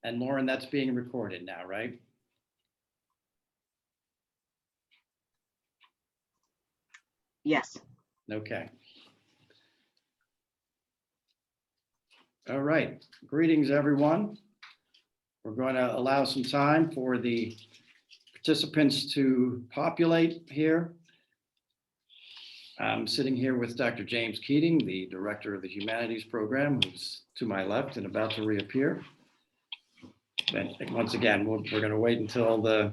And Lauren, that's being recorded now, right? Yes. Okay. All right. Greetings, everyone. We're going to allow some time for the participants to populate here. I'm sitting here with Dr. James Keating, the director of the Humanities program, who's to my left and about to reappear. And once again, we're going to wait until the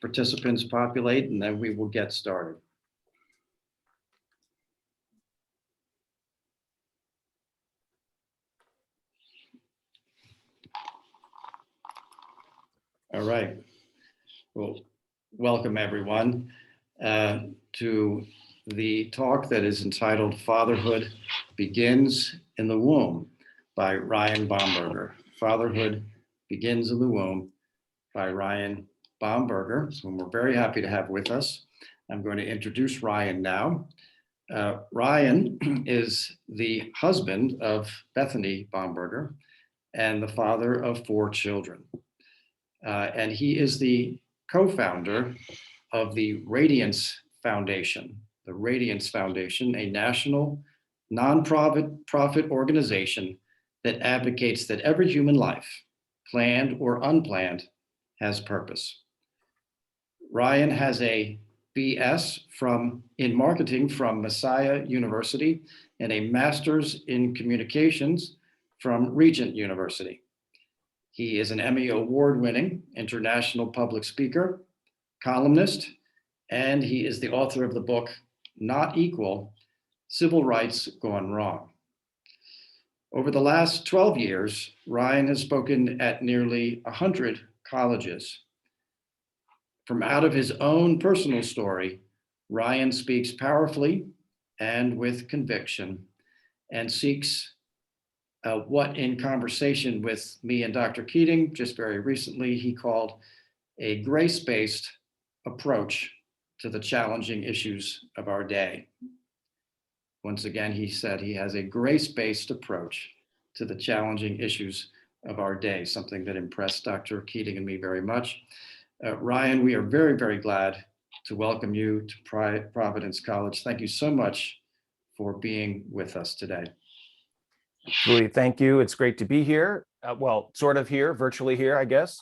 participants populate, and then we will get started. All right. Well, welcome everyone to the talk that is entitled Fatherhood Begins in the Womb by Ryan Bomberger. Fatherhood Begins in the Womb by Ryan Bomberger, whom we're very happy to have with us. I'm going to introduce Ryan now. Ryan is the husband of Bethany Bomberger and the father of 4 children. And he is the co-founder of the Radiance Foundation. The Radiance Foundation, a national non-profit organization that advocates that every human life, planned or unplanned, has purpose. Ryan has a BS in marketing from Messiah University and a master's in communications from Regent University. He is an Emmy award-winning international public speaker, columnist, and he is the author of the book, Not Equal, Civil Rights Gone Wrong. Over the last 12 years, Ryan has spoken at nearly 100 colleges. From out of his own personal story, Ryan speaks powerfully and with conviction and seeks what in conversation with me and Dr. Keating just very recently, he called a grace-based approach to the challenging issues of our day. Once again, he said he has a grace-based approach to the challenging issues of our day, something that impressed Dr. Keating and me very much. Ryan, we are very, very glad to welcome you to Providence College. Thank you so much for being with us today. Absolutely. Thank you. It's great to be here. Well, sort of here, virtually here, I guess.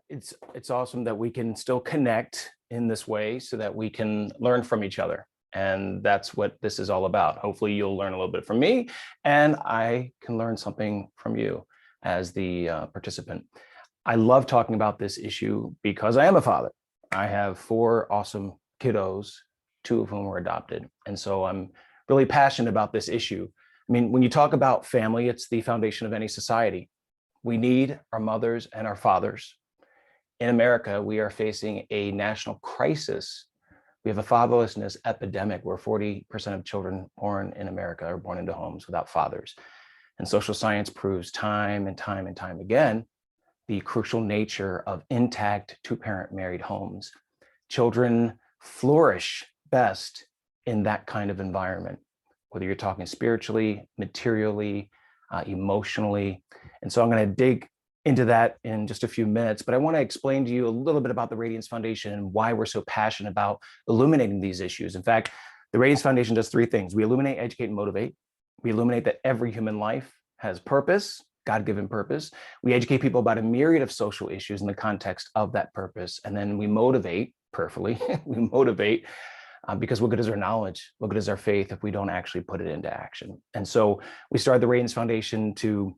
It's awesome that we can still connect in this way so that we can learn from each other. And that's what this is all about. Hopefully you'll learn a little bit from me and I can learn something from you as the participant. I love talking about this issue because I am a father. I have 4 awesome kiddos, 2 of whom were adopted. And so I'm really passionate about this issue. I mean, when you talk about family, it's the foundation of any society. We need our mothers and our fathers. In America, we are facing a national crisis. We have a fatherlessness epidemic where 40% of children born in America are born into homes without fathers. And social science proves time and time and time again the crucial nature of intact 2-parent married homes. Children flourish best in that kind of environment, whether you're talking spiritually, materially, emotionally. And so I'm going to dig into that in just a few minutes, but I want to explain to you a little bit about the Radiance Foundation and why we're so passionate about illuminating these issues. In fact, the Radiance Foundation does 3 things. We illuminate, educate, and motivate. We illuminate that every human life has purpose, God-given purpose. We educate people about a myriad of social issues in the context of that purpose. And then we motivate, prayerfully, we motivate because what good is our knowledge? What good is our faith if we don't actually put it into action? And so we started the Radiance Foundation to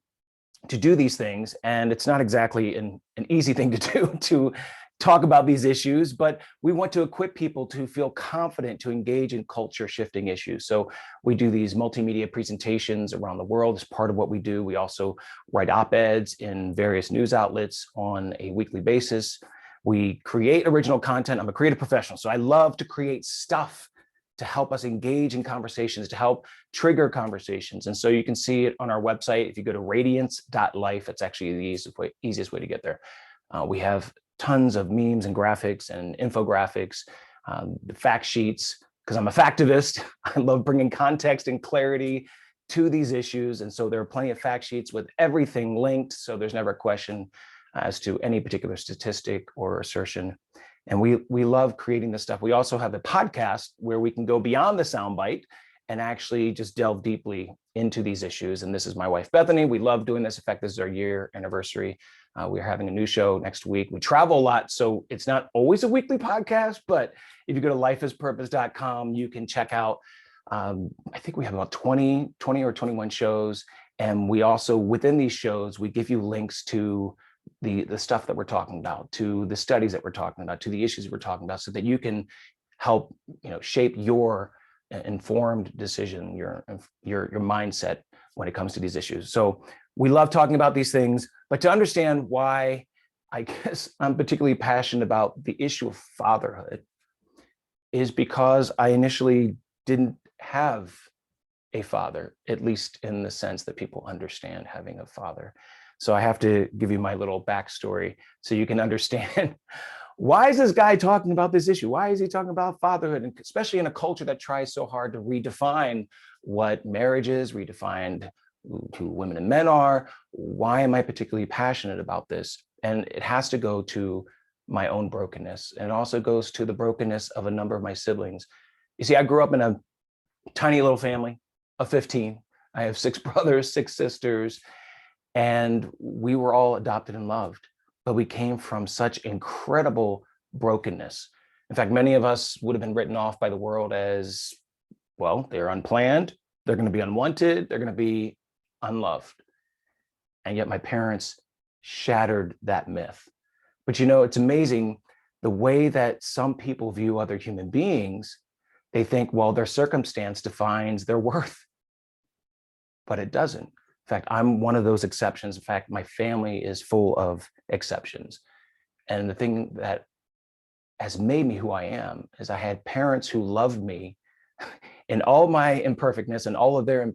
do these things. And it's not exactly an easy thing to do, to talk about these issues, but we want to equip people to feel confident to engage in culture shifting issues. So we do these multimedia presentations around the world as part of what we do. We also write op-eds in various news outlets on a weekly basis. We create original content. I'm a creative professional, so I love to create stuff to help us engage in conversations, to help trigger conversations. And so you can see it on our website. If you go to radiance.life, it's actually the easiest way to get there. We have tons of memes and graphics and infographics, the fact sheets, because I'm a factivist. I love bringing context and clarity to these issues. And so there are plenty of fact sheets with everything linked. So there's never a question as to any particular statistic or assertion. And we love creating this stuff. We also have a podcast where we can go beyond the soundbite and actually just delve deeply into these issues. And this is my wife, Bethany. We love doing this. In fact, this is our year anniversary. We're having a new show next week. We travel a lot, so it's not always a weekly podcast, but if you go to lifeispurpose.com, you can check out, I think we have about 20 or 21 shows. And we also, within these shows, we give you links to the stuff that we're talking about, to the studies that we're talking about, to the issues we're talking about, so that you can help, shape your informed decision, your mindset when it comes to these issues. So we love talking about these things, but to understand why I guess I'm particularly passionate about the issue of fatherhood is because I initially didn't have a father, at least in the sense that people understand having a father. So I have to give you my little backstory so you can understand why is this guy talking about this issue? Why is he talking about fatherhood? And especially in a culture that tries so hard to redefine what marriage is, redefine who women and men are. Why am I particularly passionate about this? And it has to go to my own brokenness. And it also goes to the brokenness of a number of my siblings. You see, I grew up in a tiny little family of 15. I have 6 brothers, 6 sisters, and we were all adopted and loved, but we came from such incredible brokenness. In fact, many of us would have been written off by the world as, well, they're unplanned, they're going to be unwanted, they're going to be unloved. And yet my parents shattered that myth. But it's amazing the way that some people view other human beings. They think, well, their circumstance defines their worth, but it doesn't. In fact, I'm one of those exceptions. In fact, my family is full of exceptions. And the thing that has made me who I am is I had parents who loved me in all my imperfectness and all of their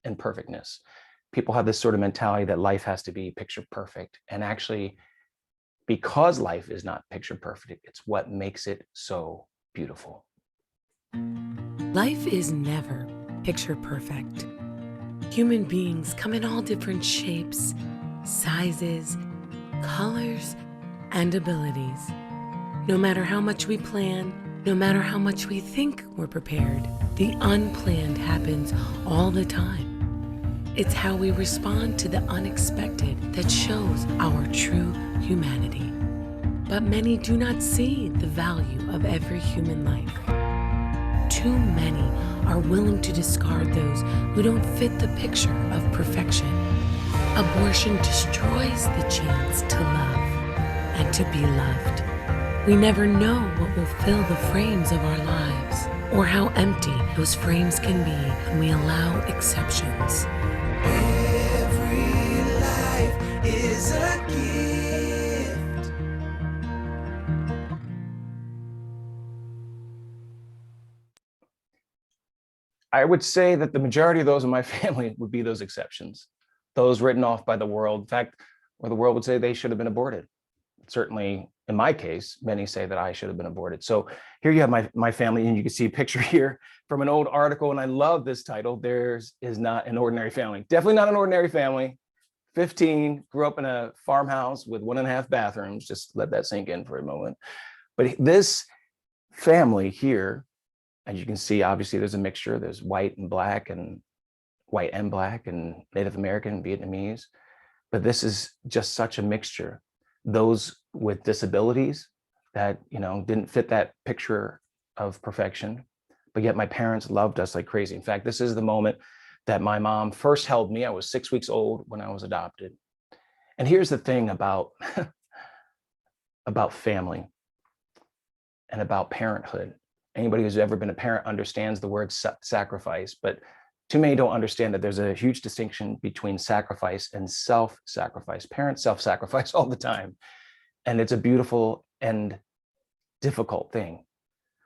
imperfectness. People have this sort of mentality that life has to be picture perfect. And actually, because life is not picture perfect, it's what makes it so beautiful. Life is never picture perfect. Human beings come in all different shapes, sizes, colors, and abilities. No matter how much we plan, no matter how much we think we're prepared, the unplanned happens all the time. It's how we respond to the unexpected that shows our true humanity. But many do not see the value of every human life. Too many are willing to discard those who don't fit the picture of perfection. Abortion destroys the chance to love and to be loved. We never know what will fill the frames of our lives, or how empty those frames can be when we allow exceptions. Every life is a gift. I would say that the majority of those in my family would be those exceptions, those written off by the world. In fact, where the world would say they should have been aborted. Certainly, in my case, many say that I should have been aborted. So here you have my family, and you can see a picture here from an old article, and I love this title, Theirs is Not an Ordinary Family. Definitely not an ordinary family. 15, grew up in a farmhouse with 1.5 bathrooms. Just let that sink in for a moment. But this family here, as you can see, obviously there's a mixture. There's white and black and Native American and Vietnamese. But this is just such a mixture. Those with disabilities that, didn't fit that picture of perfection, but yet my parents loved us like crazy. In fact, this is the moment that my mom first held me. I was 6 weeks old when I was adopted. And here's the thing about, about family and about parenthood. Anybody who's ever been a parent understands the word sacrifice, but too many don't understand that there's a huge distinction between sacrifice and self-sacrifice. Parents self-sacrifice all the time. And it's a beautiful and difficult thing.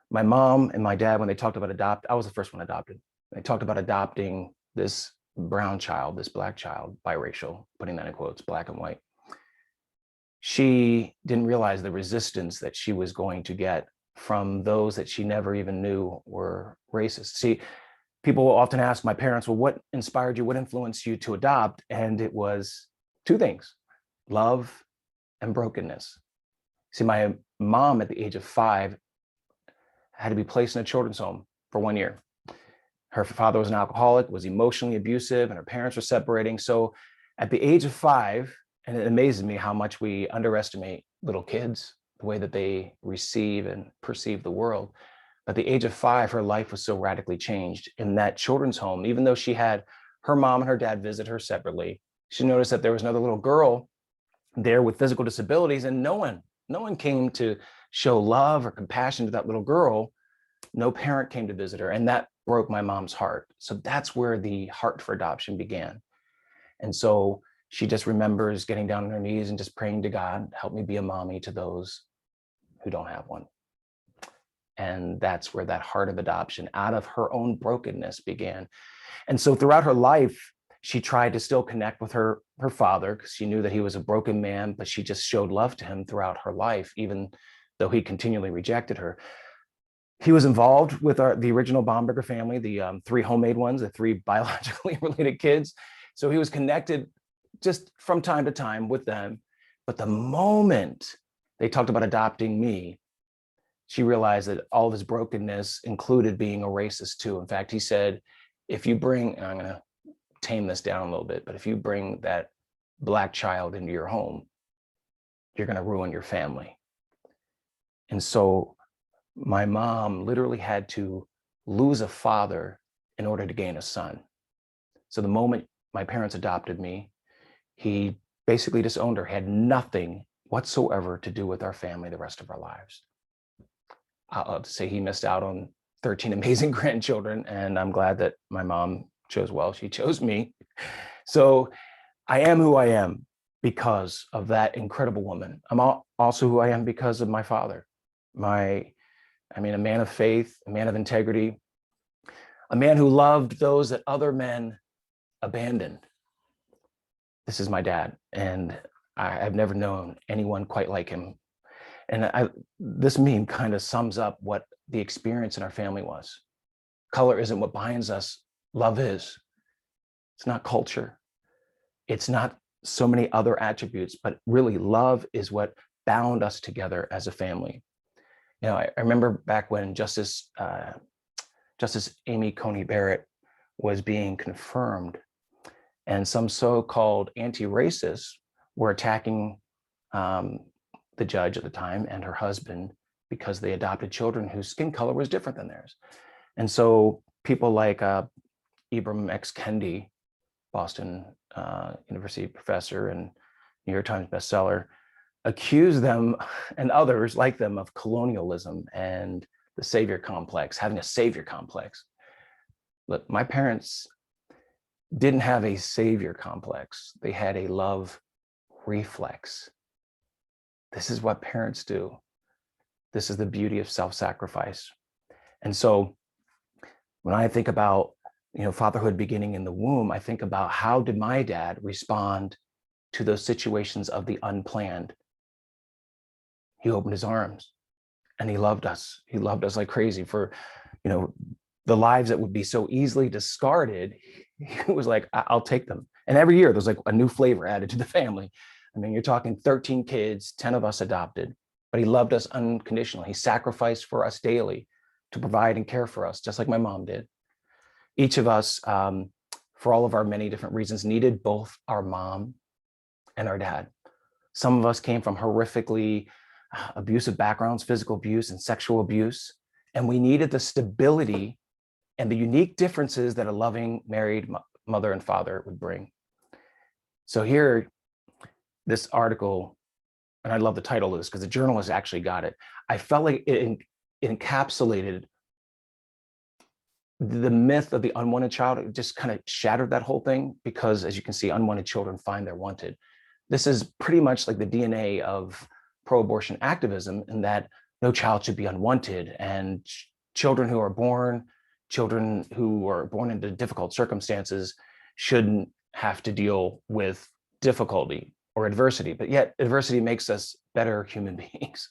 My mom and my dad, when they talked about I was the first one adopted. They talked about adopting this brown child, this black child, biracial, putting that in quotes, black and white. She didn't realize the resistance that she was going to get from those that she never even knew were racist. See, people will often ask my parents, well, what inspired you? What influenced you to adopt? And it was two things: love and brokenness. See, my mom at the age of 5 had to be placed in a children's home for 1 year. Her father was an alcoholic, was emotionally abusive, and her parents were separating. So at the age of 5, and it amazes me how much we underestimate little kids, the way that they receive and perceive the world. At the age of 5, her life was so radically changed in that children's home. Even though she had her mom and her dad visit her separately, she noticed that there was another little girl there with physical disabilities, and no one came to show love or compassion to that little girl. No parent came to visit her, and that broke my mom's heart. So that's where the heart for adoption began. And so she just remembers getting down on her knees and just praying to God, help me be a mommy to those who don't have one. And that's where that heart of adoption out of her own brokenness began. And so throughout her life, she tried to still connect with her father, because she knew that he was a broken man, but she just showed love to him throughout her life, even though he continually rejected her. He was involved with the original Bomberger family, the 3 homemade ones, the 3 biologically related kids. So he was connected just from time to time with them. But the moment they talked about adopting me, she realized that all of his brokenness included being a racist too. In fact, he said, if you bring, and I'm going to tame this down a little bit, but if you bring that Black child into your home, you're going to ruin your family. And so my mom literally had to lose a father in order to gain a son. So the moment my parents adopted me, he basically disowned her, had nothing whatsoever to do with our family the rest of our lives. I'll have to say he missed out on 13 amazing grandchildren, and I'm glad that my mom chose well. She chose me. So I am who I am because of that incredible woman. I'm also who I am because of my father. A man of faith, a man of integrity, a man who loved those that other men abandoned. This is my dad, and I've never known anyone quite like him. And this meme kind of sums up what the experience in our family was. Color isn't what binds us. Love is. It's not culture. It's not so many other attributes, but really love is what bound us together as a family. You know, I remember back when Justice Amy Coney Barrett was being confirmed, and some so-called anti-racists were attacking the judge at the time and her husband because they adopted children whose skin color was different than theirs. And so people like Ibram X. Kendi, Boston University professor and New York Times bestseller, accused them and others like them of colonialism and the savior complex, having a savior complex. Look, my parents didn't have a savior complex. They had a love reflex. This is what parents do. This is the beauty of self-sacrifice. And so when I think about, fatherhood beginning in the womb, I think about how did my dad respond to those situations of the unplanned? He opened his arms and he loved us. He loved us like crazy. For, the lives that would be so easily discarded, he was like, I'll take them. And every year there's like a new flavor added to the family. I mean, you're talking 13 kids, 10 of us adopted, but he loved us unconditionally. He sacrificed for us daily to provide and care for us, just like my mom did. Each of us, for all of our many different reasons, needed both our mom and our dad. Some of us came from horrifically abusive backgrounds, physical abuse and sexual abuse, and we needed the stability and the unique differences that a loving married mother and father would bring. So here, this article, and I love the title of this because the journalist actually got it. I felt like it encapsulated the myth of the unwanted child. It just kind of shattered that whole thing because, as you can see, unwanted children find their wanted. This is pretty much like the DNA of pro-abortion activism, in that no child should be unwanted, and children who are born into difficult circumstances shouldn't have to deal with difficulty or adversity, but yet adversity makes us better human beings.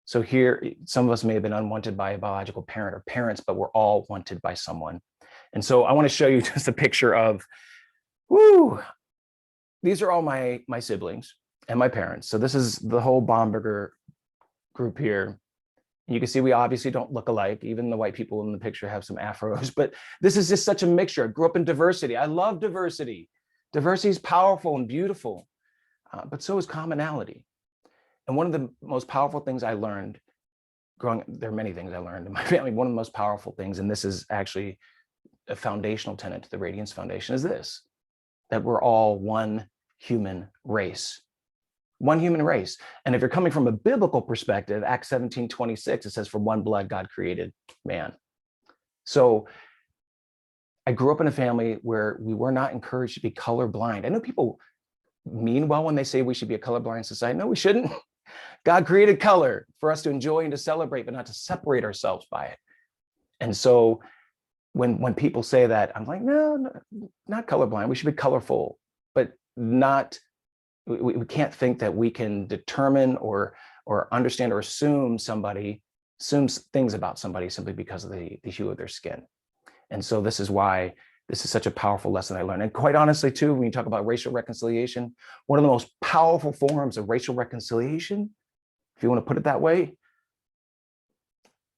So here, some of us may have been unwanted by a biological parent or parents, but we're all wanted by someone. And so I want to show you just a picture of, whoo, these are all my siblings and my parents. So this is the whole Bomberger group here. And you can see we obviously don't look alike. Even the white people in the picture have some afros, but this is just such a mixture. I grew up in diversity. I love diversity. Diversity is powerful and beautiful, but so is commonality. And one of the most powerful things I learned growing, there are many things I learned in my family. One of the most powerful things, and this is actually a foundational tenet to the Radiance Foundation, is this, that we're all one human race. One human race. And if you're coming from a biblical perspective, Acts 17:26, it says, for one blood God created man. So I grew up in a family where we were not encouraged to be colorblind. I know people mean well when they say we should be a colorblind society. No, we shouldn't. God created color for us to enjoy and to celebrate, but not to separate ourselves by it. And so when people say that, I'm like, no, not colorblind. We should be colorful, but not, we can't think that we can determine or understand or assume things about somebody simply because of the hue of their skin. And so this is why this is such a powerful lesson I learned. And quite honestly, too, when you talk about racial reconciliation, one of the most powerful forms of racial reconciliation, if you want to put it that way,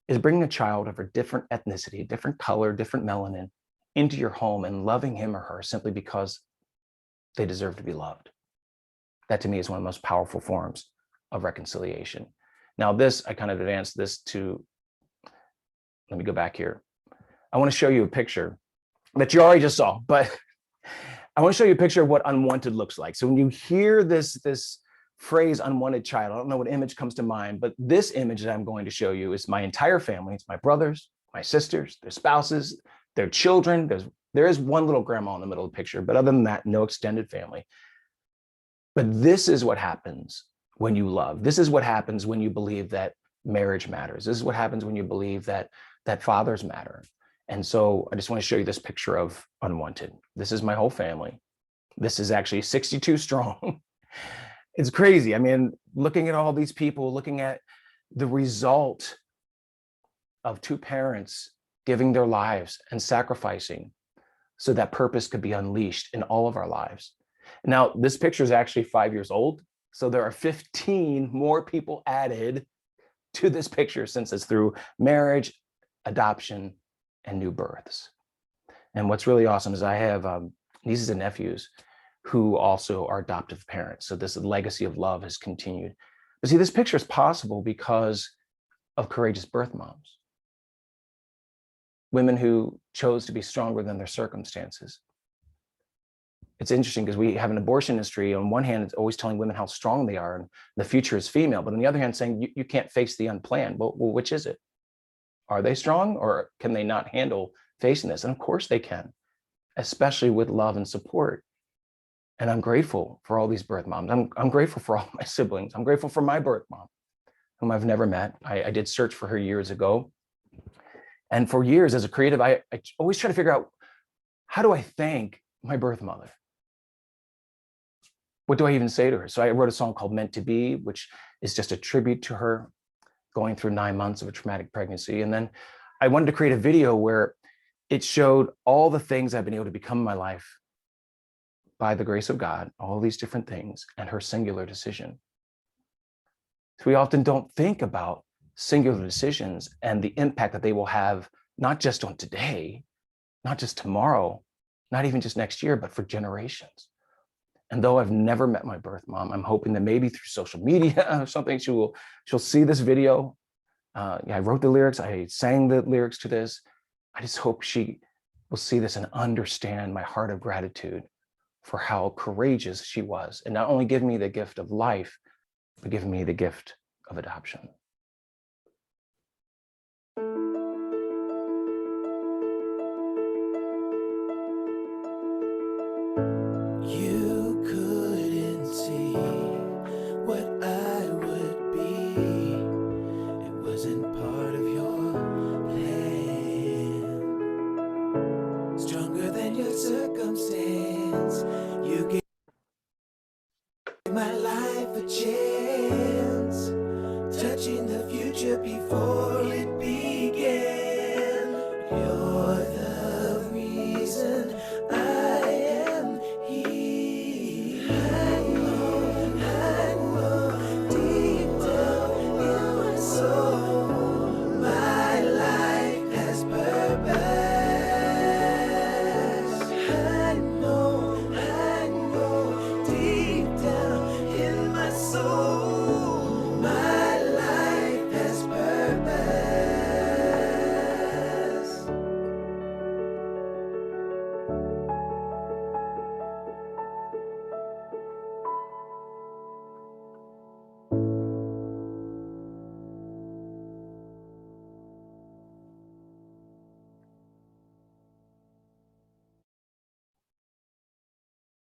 is bringing a child of a different ethnicity, different color, different melanin into your home and loving him or her simply because they deserve to be loved. That to me is one of the most powerful forms of reconciliation. Now this, I kind of advanced this to, let me go back here. I want to show you a picture that you already just saw, but I want to show you a picture of what unwanted looks like. So when you hear this phrase unwanted child, I don't know what image comes to mind, but this image that I'm going to show you is my entire family. It's my brothers, my sisters, their spouses, their children. There is one little grandma in the middle of the picture, but other than that, no extended family. But this is what happens when you love. This is what happens when you believe that marriage matters. This is what happens when you believe that fathers matter. And so I just want to show you this picture of unwanted. This is my whole family. This is actually 62 strong. It's crazy. I mean, looking at all these people, looking at the result of two parents giving their lives and sacrificing so that purpose could be unleashed in all of our lives. Now, this picture is actually 5 years old. So there are 15 more people added to this picture since it's through marriage, adoption, and new births. And what's really awesome is I have nieces and nephews who also are adoptive parents. So this legacy of love has continued. But see, this picture is possible because of courageous birth moms. Women who chose to be stronger than their circumstances. It's interesting because we have an abortion industry. On one hand, it's always telling women how strong they are and the future is female. But on the other hand, saying you can't face the unplanned. Well, which is it? Are they strong or can they not handle facing this? And of course they can, especially with love and support. And I'm grateful for all these birth moms. I'm grateful for all my siblings. I'm grateful for my birth mom, whom I've never met. I did search for her years ago. And for years as a creative, I always try to figure out, how do I thank my birth mother? What do I even say to her? So I wrote a song called Meant to Be, which is just a tribute to her going through 9 months of a traumatic pregnancy. And then I wanted to create a video where it showed all the things I've been able to become in my life by the grace of God, all these different things, and her singular decision. So we often don't think about singular decisions and the impact that they will have, not just on today, not just tomorrow, not even just next year, but for generations. And though I've never met my birth mom, I'm hoping that maybe through social media or something, she'll see this video. I wrote the lyrics, I sang the lyrics to this. I just hope she will see this and understand my heart of gratitude for how courageous she was, and not only give me the gift of life, but give me the gift of adoption. You couldn't see what I would be. It wasn't part of your plan. Stronger than your circumstance. You gave my life a chance. Touching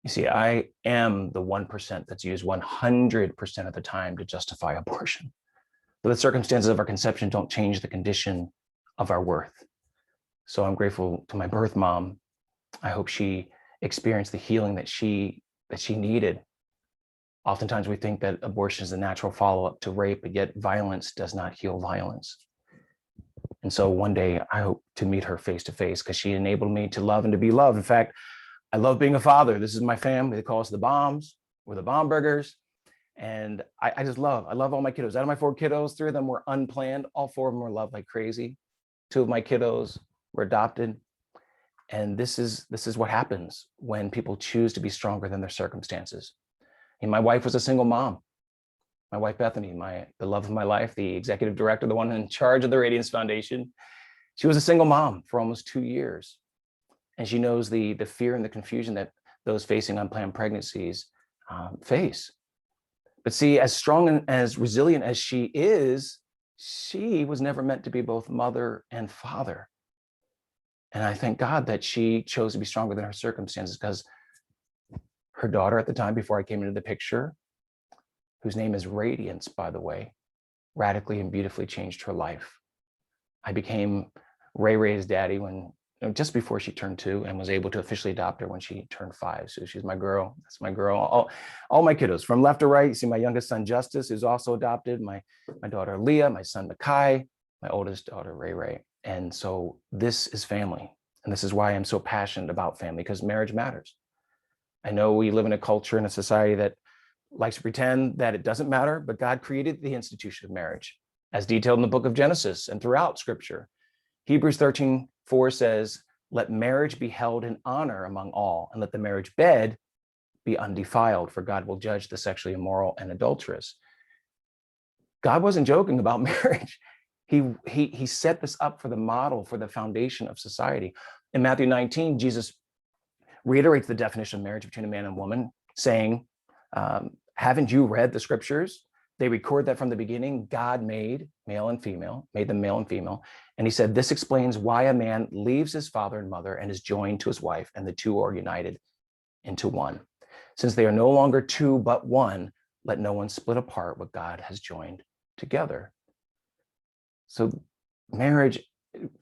You see, I am the 1% that's used 100% of the time to justify abortion. But the circumstances of our conception don't change the condition of our worth. So I'm grateful to my birth mom. I hope she experienced the healing that she needed. Oftentimes we think that abortion is a natural follow-up to rape, but yet violence does not heal violence. And so one day I hope to meet her face to face, because she enabled me to love and to be loved. In fact, I love being a father. This is my family. They call us the Bombs. We're the Bombergers. And I love all my kiddos. Out of my 4 kiddos, 3 of them were unplanned. All 4 of them were loved like crazy. 2 of my kiddos were adopted. And this is what happens when people choose to be stronger than their circumstances. And my wife was a single mom. My wife, Bethany, the love of my life, the executive director, the one in charge of the Radiance Foundation. She was a single mom for almost 2 years. And she knows the fear and the confusion that those facing unplanned pregnancies face. But see, as strong and as resilient as she was never meant to be both mother and father. And I thank God that she chose to be stronger than her circumstances, because her daughter at the time, before I came into the picture, whose name is Radiance, by the way, radically and beautifully changed her life. I became Ray Ray's daddy just before she turned 2, and was able to officially adopt her when she turned 5. So she's my girl. That's my girl. All my kiddos from left to right. You see my youngest son, Justice, who's also adopted, my daughter, Leah, my son, Makai, my oldest daughter, Ray Ray. And so this is family. And this is why I'm so passionate about family, because marriage matters. I know we live in a culture and a society that likes to pretend that it doesn't matter, but God created the institution of marriage, as detailed in the book of Genesis and throughout Scripture. Hebrews 13:4 says, "Let marriage be held in honor among all, and let the marriage bed be undefiled, for God will judge the sexually immoral and adulterous." God wasn't joking about marriage. He set this up for the model, for the foundation of society. In Matthew 19, Jesus reiterates the definition of marriage between a man and woman, saying, haven't you read the scriptures? They record that from the beginning, God made male and female, made them male and female. And he said, this explains why a man leaves his father and mother and is joined to his wife, and the two are united into one. Since they are no longer two, but one, let no one split apart what God has joined together. So marriage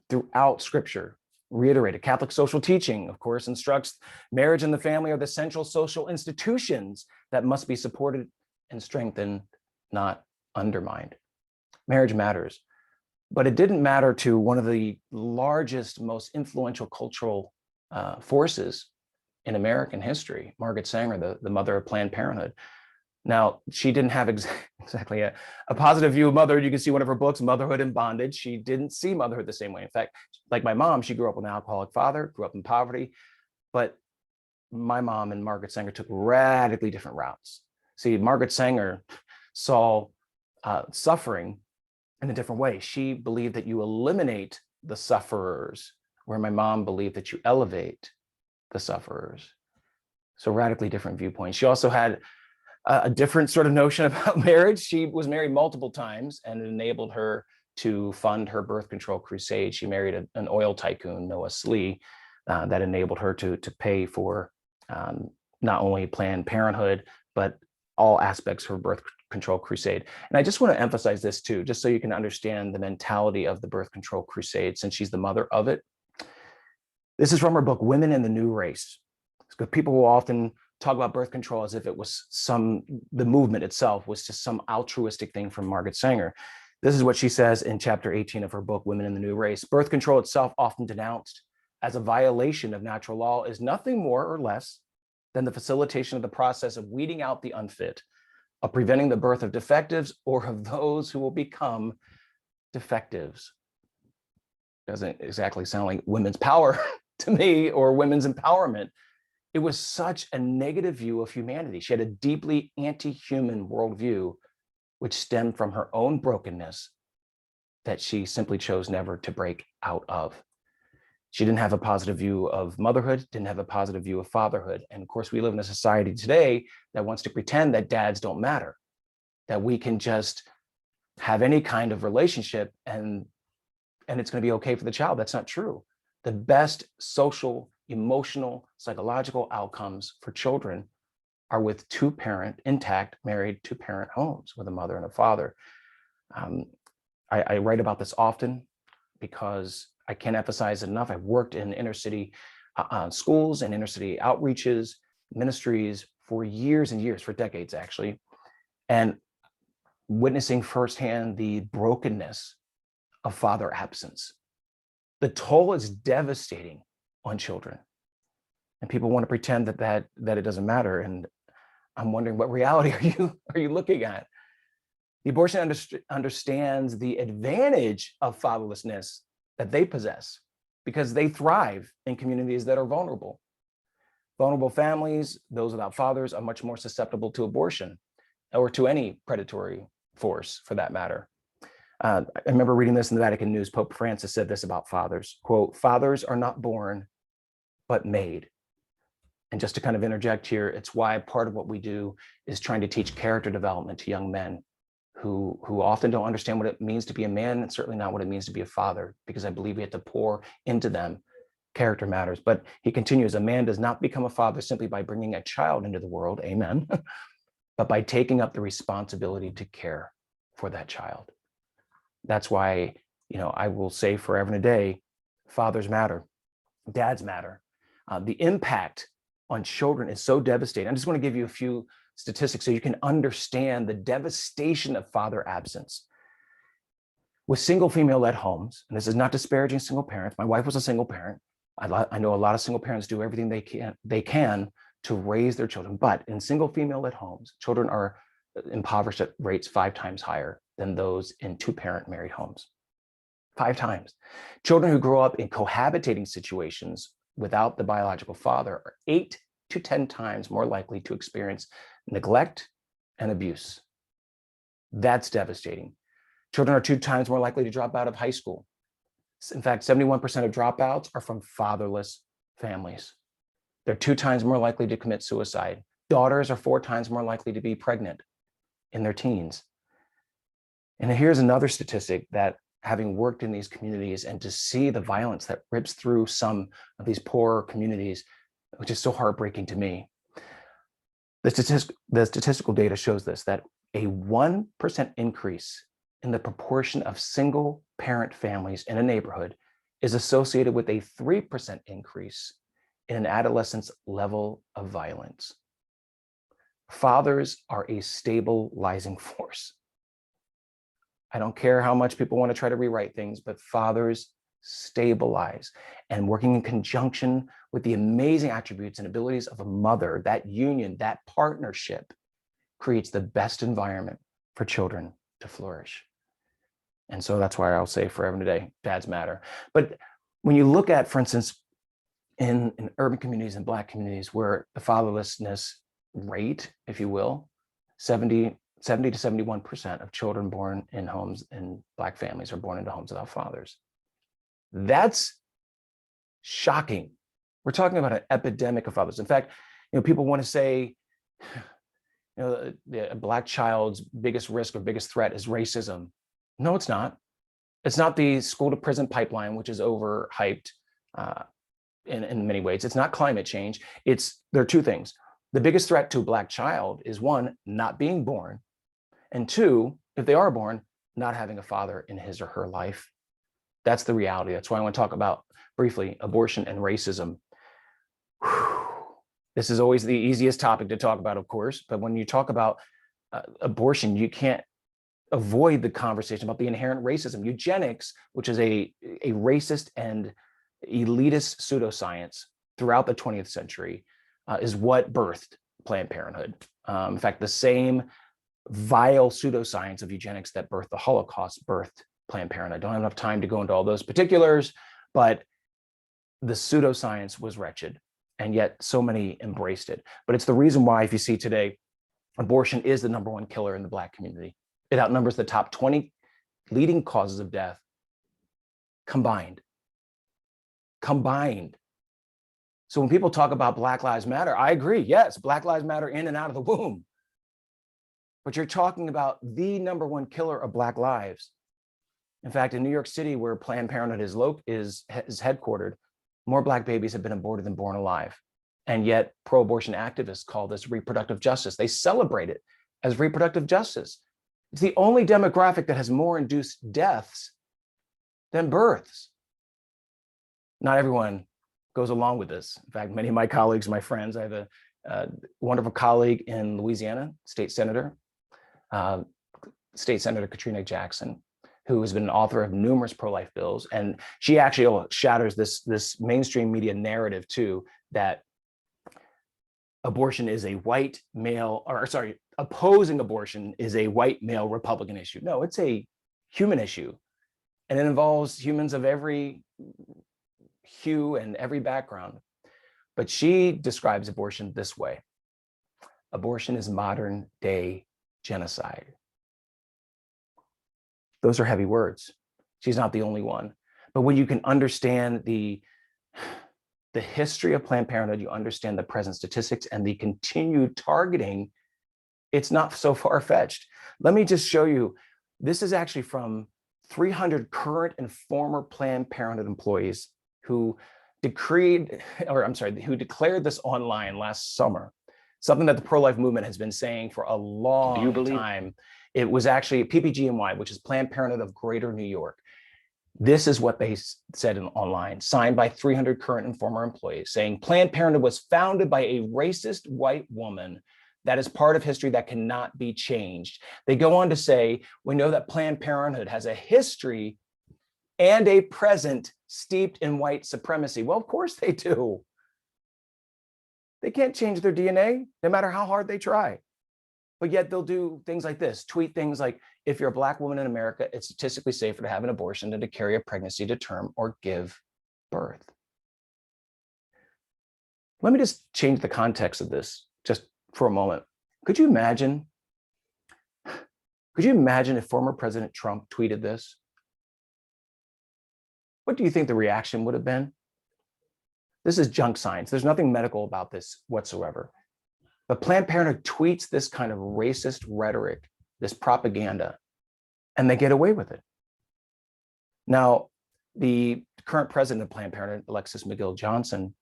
throughout Scripture, reiterated. Catholic social teaching, of course, instructs marriage and the family are the central social institutions that must be supported and strengthened, not undermined. Marriage matters, but it didn't matter to one of the largest, most influential cultural forces in American history, Margaret Sanger, the mother of Planned Parenthood. Now, she didn't have exactly a positive view of motherhood. You can see one of her books, Motherhood and Bondage. She didn't see motherhood the same way. In fact, like my mom, she grew up with an alcoholic father, grew up in poverty, but my mom and Margaret Sanger took radically different routes. See, Margaret Sanger saw suffering in a different way. She believed that you eliminate the sufferers, where my mom believed that you elevate the sufferers. So radically different viewpoints. She also had a different sort of notion about marriage. She was married multiple times, and it enabled her to fund her birth control crusade. She married an oil tycoon, Noah Slee, that enabled her to pay for not only Planned Parenthood, but all aspects of her birth control crusade. And I just want to emphasize this too, just so you can understand the mentality of the birth control crusade, since she's the mother of it. This is from her book, Women in the New Race. Because people will often talk about birth control as if it was the movement itself was just some altruistic thing from Margaret Sanger. This is what she says in chapter 18 of her book, Women in the New Race. Birth control itself, often denounced as a violation of natural law, is nothing more or less than the facilitation of the process of weeding out the unfit, of preventing the birth of defectives or of those who will become defectives. Doesn't exactly sound like women's power to me, or women's empowerment. It was such a negative view of humanity. She had a deeply anti-human worldview, which stemmed from her own brokenness that she simply chose never to break out of. She didn't have a positive view of motherhood, didn't have a positive view of fatherhood. And of course, we live in a society today that wants to pretend that dads don't matter, that we can just have any kind of relationship and it's going to be okay for the child. That's not true. The best social emotional, psychological outcomes for children are with two-parent, intact, married two-parent homes with a mother and a father. I write about this often because I can't emphasize it enough. I've worked in inner city schools and inner city outreaches, ministries for years and years, for decades actually, and witnessing firsthand the brokenness of father absence. The toll is devastating on children, and people want to pretend that it doesn't matter. And I'm wondering, what reality are you looking at? The abortion understands the advantage of fatherlessness that they possess because they thrive in communities that are vulnerable. Vulnerable families, those without fathers, are much more susceptible to abortion or to any predatory force for that matter. I remember reading this in the Vatican News. Pope Francis said this about fathers, quote, "Fathers are not born, but made." And just to kind of interject here, it's why part of what we do is trying to teach character development to young men who often don't understand what it means to be a man, and certainly not what it means to be a father, because I believe we have to pour into them character matters. But he continues, "A man does not become a father simply by bringing a child into the world," amen, "but by taking up the responsibility to care for that child." That's why, I will say forever and a day, fathers matter, dads matter. The impact on children is so devastating. I just want to give you a few statistics so you can understand the devastation of father absence. With single female-led homes, and this is not disparaging single parents. My wife was a single parent. I know a lot of single parents do everything they can to raise their children, but in single female-led homes, children are impoverished at rates 5 times higher than those in two-parent married homes. 5 times. Children who grow up in cohabitating situations without the biological father are 8 to 10 times more likely to experience neglect and abuse. That's devastating. Children are 2 times more likely to drop out of high school. In fact, 71% of dropouts are from fatherless families. They're 2 times more likely to commit suicide. Daughters are 4 times more likely to be pregnant in their teens. And here's another statistic that, having worked in these communities and to see the violence that rips through some of these poor communities, which is so heartbreaking to me. The statistical data shows this, that a 1% increase in the proportion of single parent families in a neighborhood is associated with a 3% increase in an adolescent's level of violence. Fathers are a stabilizing force. I don't care how much people want to try to rewrite things, but fathers stabilize. And working in conjunction with the amazing attributes and abilities of a mother, that union, that partnership creates the best environment for children to flourish. And so that's why I'll say forever and a day, dads matter. But when you look at, for instance, in urban communities and Black communities where the fatherlessness rate, if you will, 70 to 71% of children born in homes in Black families are born into homes without fathers. That's shocking. We're talking about an epidemic of fathers. In fact, people want to say, a Black child's biggest risk or biggest threat is racism. No, it's not. It's not the school to prison pipeline, which is overhyped in many ways. It's not climate change. There are 2 things. The biggest threat to a Black child is 1, not being born, and 2, if they are born, not having a father in his or her life. That's the reality. That's why I want to talk about briefly abortion and racism. This is always the easiest topic to talk about, of course, but when you talk about abortion, you can't avoid the conversation about the inherent racism. Eugenics, which is a racist and elitist pseudoscience throughout the 20th century, is what birthed Planned Parenthood. In fact, the same vile pseudoscience of eugenics that birthed the Holocaust birthed Planned Parenthood. I don't have enough time to go into all those particulars, but the pseudoscience was wretched, and yet so many embraced it. But it's the reason why, if you see today, abortion is the #1 killer in the Black community. It outnumbers the top 20 leading causes of death combined. So when people talk about Black Lives Matter, I agree. Yes, Black Lives Matter in and out of the womb. But you're talking about the #1 killer of Black lives. In fact, in New York City, where Planned Parenthood is headquartered, more Black babies have been aborted than born alive. And yet pro-abortion activists call this reproductive justice. They celebrate it as reproductive justice. It's the only demographic that has more induced deaths than births. Not everyone goes along with this. In fact, many of my colleagues, my friends, I have a wonderful colleague in Louisiana, State Senator Katrina Jackson, who has been an author of numerous pro-life bills. And she actually shatters this mainstream media narrative too, that abortion is a white male, or sorry, opposing abortion is a white male Republican issue. No, it's a human issue. And it involves humans of every hue and every background. But she describes abortion this way: abortion is modern day genocide. Those are heavy words. She's not the only one. But when you can understand the history of Planned Parenthood, you understand the present statistics and the continued targeting, it's not so far-fetched. Let me just show you. This is actually from 300 current and former Planned Parenthood employees who declared this online last summer, something that the pro-life movement has been saying for a long time. It was actually PPGNY, which is Planned Parenthood of Greater New York. This is what they said online, signed by 300 current and former employees, saying Planned Parenthood was founded by a racist white woman that is part of history that cannot be changed. They go on to say, we know that Planned Parenthood has a history and a present steeped in white supremacy. Well, of course they do. They can't change their DNA, no matter how hard they try. But yet they'll do things like this, tweet things like, if you're a Black woman in America, it's statistically safer to have an abortion than to carry a pregnancy to term or give birth. Let me just change the context of this just for a moment. Could you imagine if former President Trump tweeted this? What do you think the reaction would have been? This is junk science. There's nothing medical about this whatsoever. But Planned Parenthood tweets this kind of racist rhetoric, this propaganda, and they get away with it. Now, the current president of Planned Parenthood, Alexis McGill Johnson,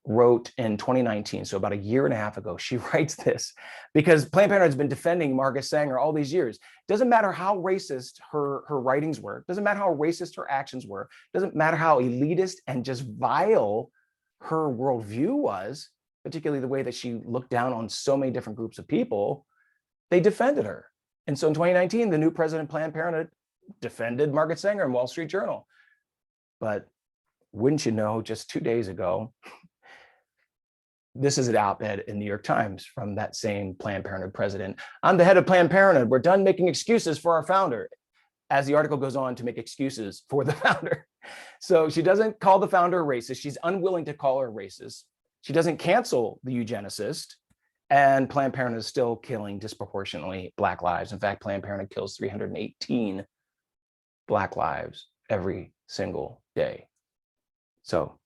wrote in 2019, so about a year and a half ago, she writes this because Planned Parenthood has been defending Margaret Sanger all these years. Doesn't matter how racist her writings were, doesn't matter how racist her actions were, doesn't matter how elitist and just vile her worldview was, particularly the way that she looked down on so many different groups of people, they defended her. And so in 2019, the new president of Planned Parenthood defended Margaret Sanger in Wall Street Journal. But wouldn't you know, just 2 days ago, this is an op-ed in New York Times from that same Planned Parenthood president. I'm the head of Planned Parenthood. We're done making excuses for our founder. As the article goes on to make excuses for the founder. So she doesn't call the founder a racist. She's unwilling to call her a racist. She doesn't cancel the eugenicist, and Planned Parenthood is still killing disproportionately Black lives. In fact, Planned Parenthood kills 318 Black lives every single day. So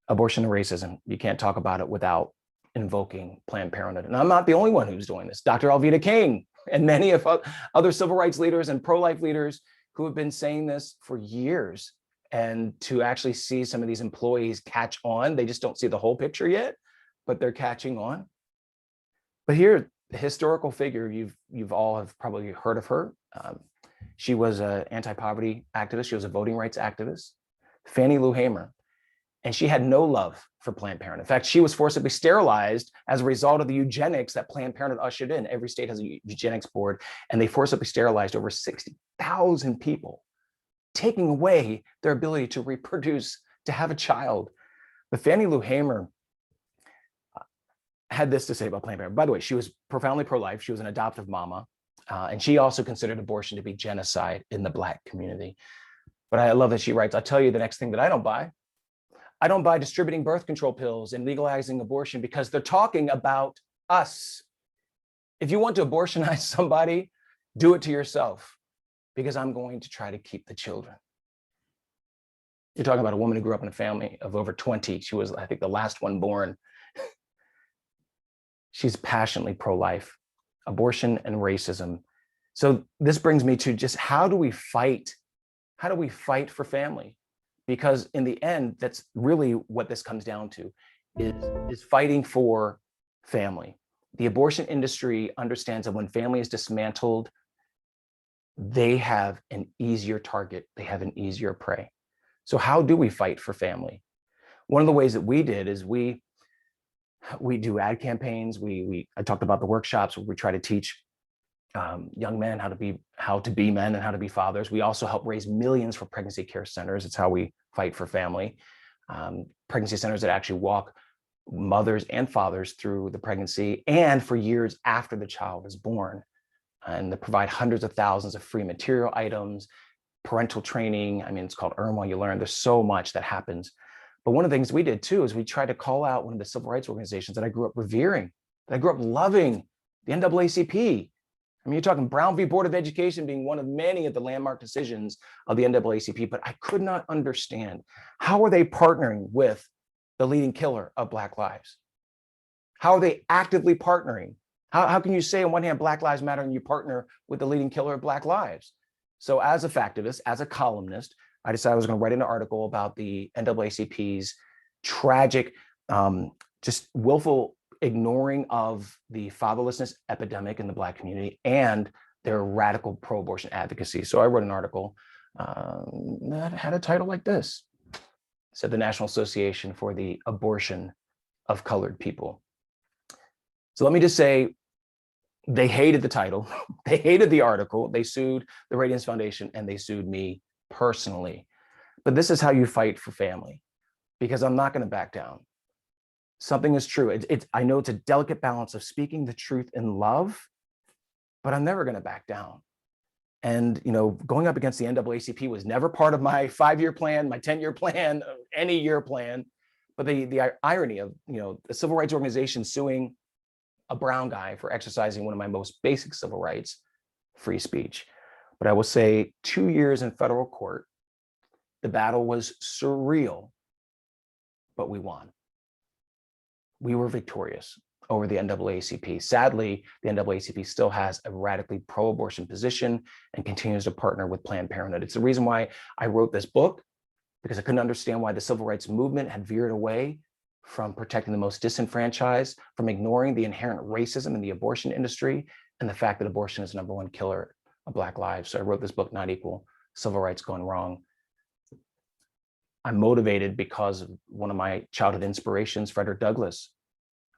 abortion and racism, you can't talk about it without invoking Planned Parenthood. And I'm not the only one who's doing this. Dr. Alveda King and many of other civil rights leaders and pro-life leaders who have been saying this for years. And to actually see some of these employees catch on, they just don't see the whole picture yet, but they're catching on. But here, the historical figure, you've all have probably heard of her. She was an anti-poverty activist. She was a voting rights activist, Fannie Lou Hamer. And she had no love for Planned Parenthood. In fact, she was forcibly sterilized as a result of the eugenics that Planned Parenthood ushered in. Every state has a eugenics board, and they forcibly sterilized over 60,000 people, taking away their ability to reproduce, to have a child. But Fannie Lou Hamer had this to say about Planned Parenthood. By the way, she was profoundly pro-life. She was an adoptive mama. And she also considered abortion to be genocide in the Black community. But I love that she writes, I'll tell you the next thing that I don't buy. I don't buy distributing birth control pills and legalizing abortion because they're talking about us. If you want to abortionize somebody, do it to yourself, because I'm going to try to keep the children. You're talking about a woman who grew up in a family of over 20. She was, I think, the last one born. She's passionately pro-life, abortion and racism. So this brings me to just how do we fight? How do we fight for family? because in the end, that's really what this comes down to, is fighting for family. The abortion industry understands that when family is dismantled, they have an easier target, they have an easier prey. So how do we fight for family? One of the ways that we did is we do ad campaigns. I talked about the workshops where we try to teach young men how to be men and how to be fathers. We also help raise millions for pregnancy care centers. It's how we fight for family. Pregnancy centers that actually walk mothers and fathers through the pregnancy and for years after the child is born. And they provide hundreds of thousands of free material items, parental training. I mean, it's called Earn While You Learn. There's so much that happens. But one of the things we did too is we tried to call out one of the civil rights organizations that I grew up revering, that I grew up loving, the NAACP. I mean, you're talking Brown v. Board of Education being one of many of the landmark decisions of the NAACP, but I could not understand, how are they partnering with the leading killer of Black lives? How are they actively partnering? How can you say on one hand, Black Lives Matter, and you partner with the leading killer of Black lives? So as a factivist, as a columnist, I decided I was going to write an article about the NAACP's tragic, just willful ignoring of the fatherlessness epidemic in the Black community and their radical pro-abortion advocacy. So I wrote an article that had a title like this. It said, "The National Association for the Abortion of Colored People." So let me just say, they hated the title, they hated the article, they sued the Radiance Foundation, and they sued me personally. But this is how you fight for family, because I'm not going to back down. Something is true. I know it's a delicate balance of speaking the truth in love, but I'm never going to back down. And, going up against the NAACP was never part of my 5-year plan, my 10-year plan, any year plan. But the irony of, a civil rights organization suing a brown guy for exercising one of my most basic civil rights, free speech. But I will say 2 years in federal court, the battle was surreal, but we won. We were victorious over the NAACP. Sadly, the NAACP still has a radically pro-abortion position and continues to partner with Planned Parenthood. It's the reason why I wrote this book, because I couldn't understand why the civil rights movement had veered away from protecting the most disenfranchised, from ignoring the inherent racism in the abortion industry, and the fact that abortion is the #1 killer of Black lives. So I wrote this book, Not Equal: Civil Rights Gone Wrong. I'm motivated because of one of my childhood inspirations, Frederick Douglass.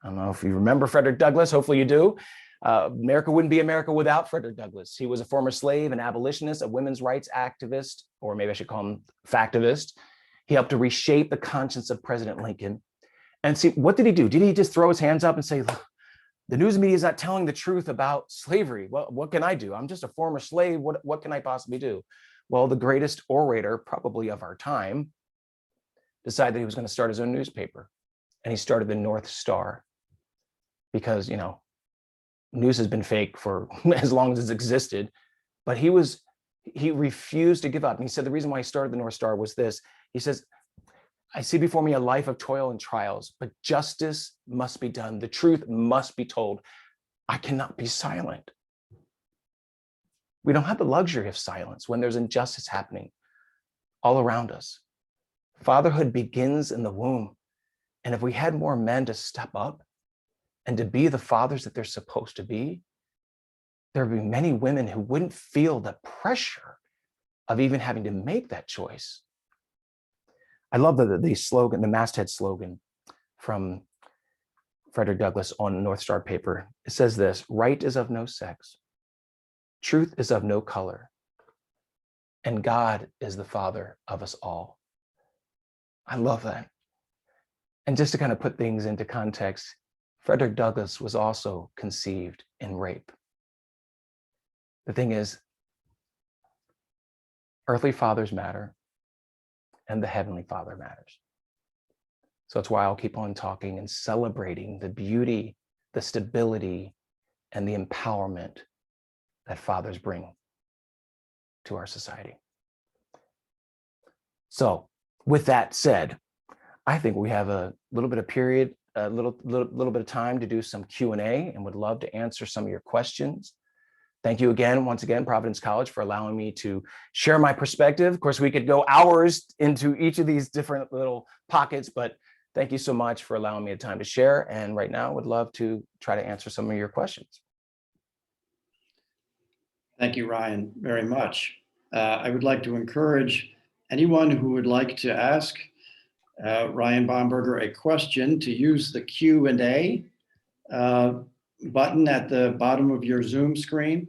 I don't know if you remember Frederick Douglass, hopefully you do. America wouldn't be America without Frederick Douglass. He was a former slave, an abolitionist, a women's rights activist, or maybe I should call him factivist. He helped to reshape the conscience of President Lincoln. And see, what did he do? Did he just throw his hands up and say, look, the news media is not telling the truth about slavery? Well, what can I do? I'm just a former slave. What can I possibly do? Well, the greatest orator probably of our time decided that he was going to start his own newspaper. And he started the North Star, because, news has been fake for as long as it's existed. But he refused to give up. And he said the reason why he started the North Star was this. He says, "I see before me a life of toil and trials, but justice must be done. The truth must be told. I cannot be silent." We don't have the luxury of silence when there's injustice happening all around us. Fatherhood begins in the womb. And if we had more men to step up and to be the fathers that they're supposed to be, there would be many women who wouldn't feel the pressure of even having to make that choice. I love the slogan, the masthead slogan from Frederick Douglass on North Star paper. It says this: "Right is of no sex, truth is of no color, and God is the Father of us all." I love that. And just to kind of put things into context, Frederick Douglass was also conceived in rape. The thing is, earthly fathers matter, and the Heavenly Father matters. So that's why I'll keep on talking and celebrating the beauty, the stability, and the empowerment that fathers bring to our society. So with that said, I think we have a little bit of period, a little bit of time to do some Q&A, and would love to answer some of your questions. thank you again, once again, Providence College, for allowing me to share my perspective. Of course, we could go hours into each of these different little pockets, but thank you so much for allowing me the time to share. And right now, I would love to try to answer some of your questions. Thank you, Ryan, very much. I would like to encourage anyone who would like to ask Ryan Bomberger a question to use the Q&A button at the bottom of your Zoom screen.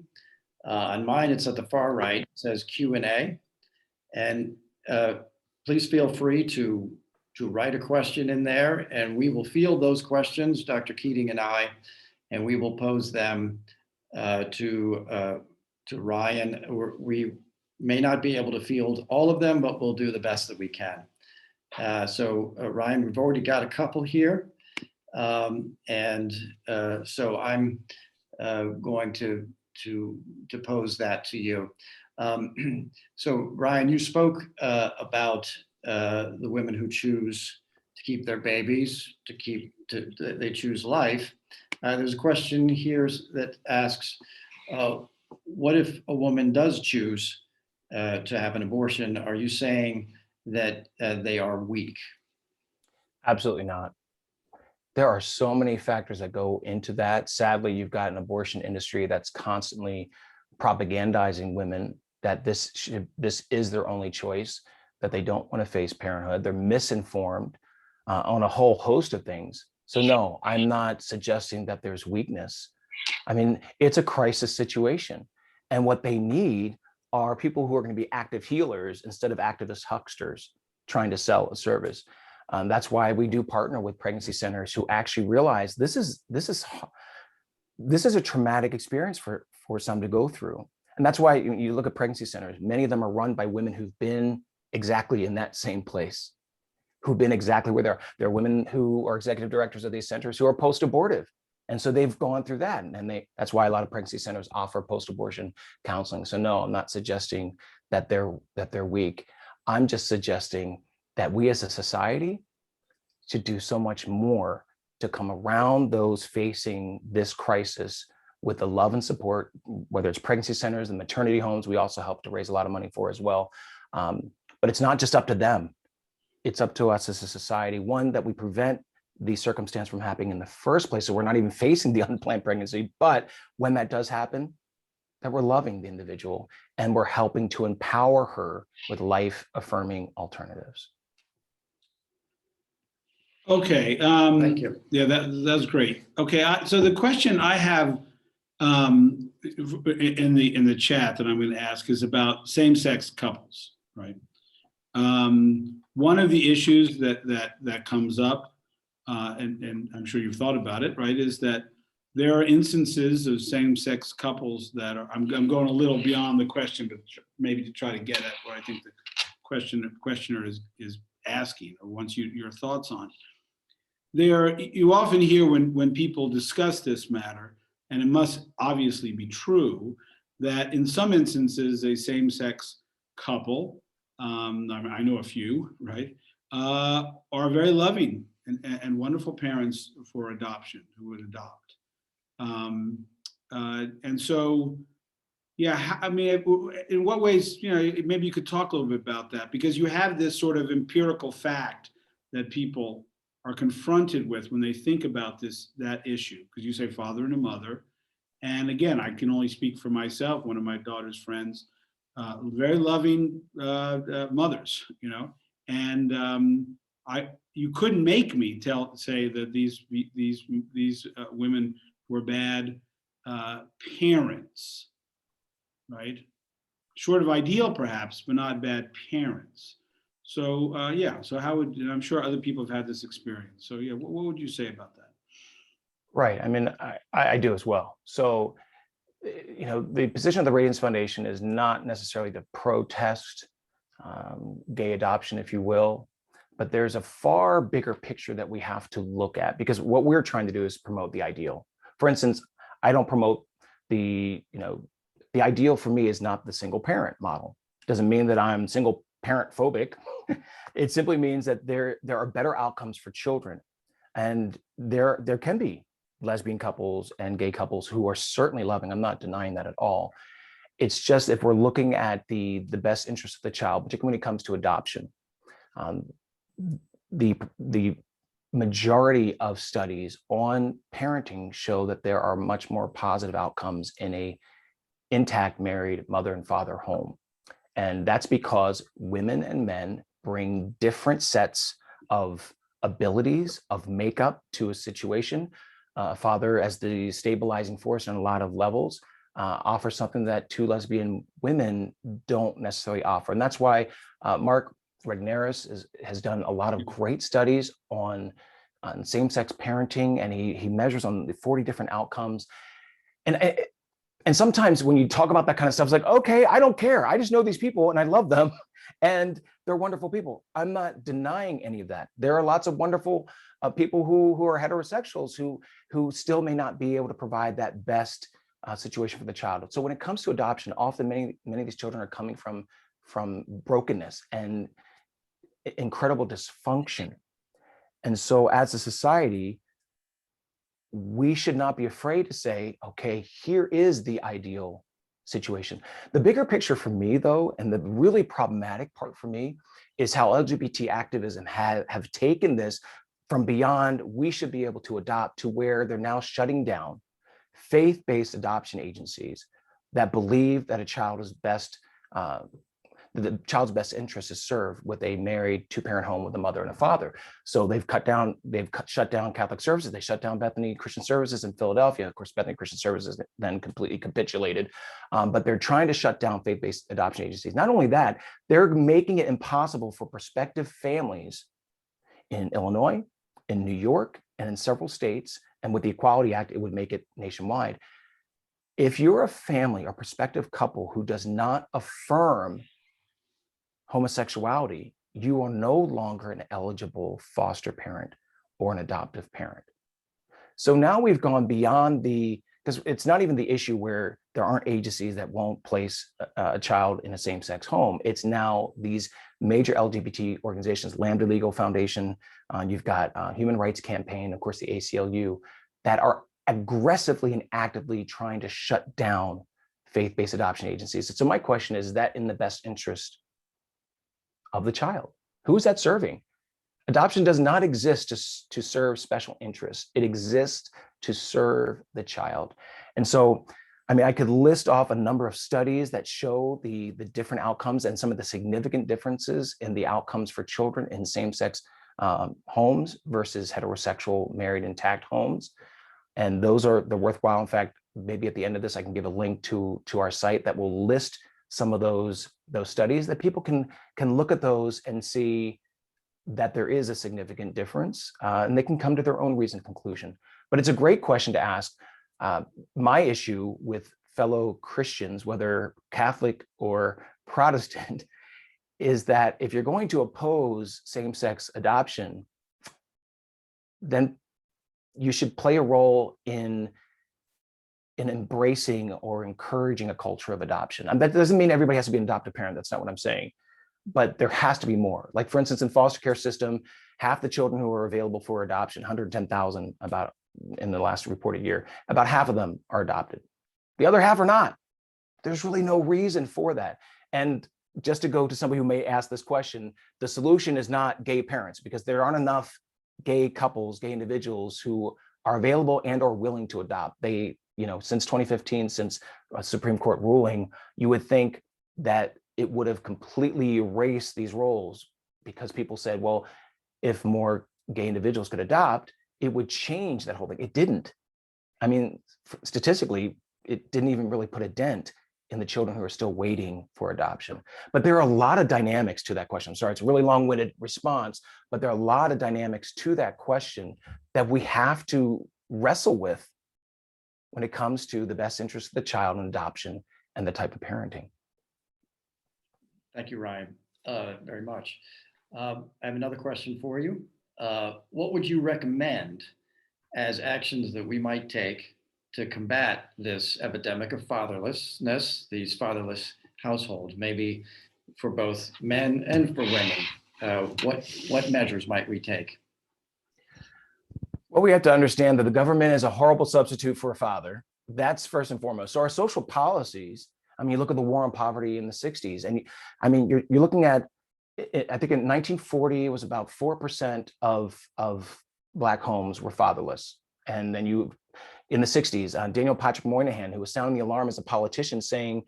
On mine, it's at the far right. It says Q&A. And please feel free to write a question in there, and we will field those questions, Dr. Keating and I, and we will pose them to Ryan. We may not be able to field all of them, but we'll do the best that we can. So Ryan, we've already got a couple here. So I'm going to pose that to you. So Ryan, you spoke about the women who choose to keep their babies, they choose life. There's a question here that asks, what if a woman does choose to have an abortion? Are you saying that they are weak? Absolutely not. There are so many factors that go into that. Sadly, you've got an abortion industry that's constantly propagandizing women that this is their only choice, that they don't want to face parenthood. They're misinformed on a whole host of things. So no, I'm not suggesting that there's weakness. I mean, it's a crisis situation. And what they need are people who are going to be active healers instead of activist hucksters trying to sell a service. That's why we do partner with pregnancy centers who actually realize this is a traumatic experience for some to go through. And that's why you look at pregnancy centers, many of them are run by women who've been exactly in that same place, who've been exactly where they're. There are women who are executive directors of these centers who are post-abortive. And so they've gone through that. And that's why a lot of pregnancy centers offer post-abortion counseling. So no, I'm not suggesting that they're weak. I'm just suggesting that we as a society should do so much more to come around those facing this crisis with the love and support, whether it's pregnancy centers and maternity homes, we also help to raise a lot of money for as well. But it's not just up to them. It's up to us as a society, one, that we prevent the circumstance from happening in the first place. So we're not even facing the unplanned pregnancy, but when that does happen, that we're loving the individual and we're helping to empower her with life-affirming alternatives. Okay. Thank you. Yeah, that's great. Okay, so the question I have in the chat that I'm going to ask is about same-sex couples, right? One of the issues that comes up, and I'm sure you've thought about it, right, is that there are instances of same-sex couples that are. I'm going a little beyond the question, but maybe to try to get at what I think the questioner is asking, or wants your thoughts on. You often hear when people discuss this matter, and it must obviously be true, that in some instances a same-sex couple, I know a few, right, are very loving and wonderful parents for adoption, who would adopt. And so, yeah, I mean, in what ways, maybe you could talk a little bit about that, because you have this sort of empirical fact that people are confronted with when they think about that issue, because you say father and a mother. And again, I can only speak for myself, one of my daughter's friends, very loving mothers, and you couldn't make me say that these women were bad parents, right? Short of ideal perhaps, but not bad parents. So yeah, so I'm sure other people have had this experience. So yeah, what would you say about that? Right. I mean, I do as well. So, the position of the Radiance Foundation is not necessarily to protest gay adoption, if you will, but there's a far bigger picture that we have to look at, because what we're trying to do is promote the ideal. For instance, I don't promote the ideal for me is not the single parent model. Doesn't mean that I'm single parent phobic. It simply means that there are better outcomes for children. And there can be lesbian couples and gay couples who are certainly loving. I'm not denying that at all. It's just if we're looking at the best interest of the child, particularly when it comes to adoption, the majority of studies on parenting show that there are much more positive outcomes in a intact married mother and father home. And that's because women and men bring different sets of abilities, of makeup to a situation. Father, as the stabilizing force on a lot of levels, offers something that two lesbian women don't necessarily offer. And that's why Mark Regnerus has done a lot of great studies on same-sex parenting, and he measures on the 40 different outcomes. And sometimes when you talk about that kind of stuff, it's like, okay, I don't care. I just know these people and I love them and they're wonderful people. I'm not denying any of that. There are lots of wonderful people who are heterosexuals who still may not be able to provide that best situation for the child. So when it comes to adoption, often many of these children are coming from brokenness and incredible dysfunction. And so as a society, we should not be afraid to say, okay, here is the ideal situation. The bigger picture for me, though, and the really problematic part for me, is how LGBT activism have taken this from beyond we should be able to adopt to where they're now shutting down faith-based adoption agencies that believe that a child is best, the child's best interest is served with a married two-parent home with a mother and a father. So they've shut down Catholic services. They shut down Bethany Christian Services in Philadelphia. Of course, Bethany Christian Services then completely capitulated, but they're trying to shut down faith-based adoption agencies. Not only that, they're making it impossible for prospective families in Illinois, in New York, and in several states, and with the Equality Act, it would make it nationwide. If you're a family or prospective couple who does not affirm homosexuality, you are no longer an eligible foster parent or an adoptive parent. So now we've gone beyond because it's not even the issue where there aren't agencies that won't place a child in a same-sex home. It's now these major LGBT organizations, Lambda Legal Foundation, you've got Human Rights Campaign, of course, the ACLU, that are aggressively and actively trying to shut down faith-based adoption agencies. So my question is that in the best interest of the child? Who is that serving? Adoption does not exist to serve special interests. It exists to serve the child. And so, I mean, I could list off a number of studies that show the different outcomes and some of the significant differences in the outcomes for children in same-sex homes versus heterosexual married intact homes. And those are the worthwhile. In fact, maybe at the end of this, I can give a link to our site that will list some of those studies that people can look at those and see that there is a significant difference, and they can come to their own reasoned conclusion. But it's a great question to ask. My issue with fellow Christians, whether Catholic or Protestant, is that if you're going to oppose same-sex adoption, then you should play a role in embracing or encouraging a culture of adoption. And that doesn't mean everybody has to be an adoptive parent. That's not what I'm saying. But there has to be more. Like, for instance, in foster care system, half the children who are available for adoption, 110,000 about in the last reported year, about half of them are adopted. The other half are not. There's really no reason for that. And just to go to somebody who may ask this question, the solution is not gay parents, because there aren't enough gay couples, gay individuals who are available and or willing to adopt. They, since 2015, since a Supreme Court ruling, you would think that it would have completely erased these roles, because people said, well, if more gay individuals could adopt, it would change that whole thing. It didn't. I mean, statistically, it didn't even really put a dent in the children who are still waiting for adoption. But there are a lot of dynamics to that question. I'm sorry, it's a really long-winded response, but there are a lot of dynamics to that question that we have to wrestle with when it comes to the best interest of the child in adoption and the type of parenting. Thank you, Ryan, very much. I have another question for you. What would you recommend as actions that we might take to combat this epidemic of fatherlessness, these fatherless households, maybe for both men and for women? What measures might we take? Well, we have to understand that the government is a horrible substitute for a father. That's first and foremost. So our social policies, I mean, you look at the war on poverty in the 60s, and I mean, you're looking at, I think in 1940, it was about 4% of Black homes were fatherless. And then in the 60s, Daniel Patrick Moynihan, who was sounding the alarm as a politician, saying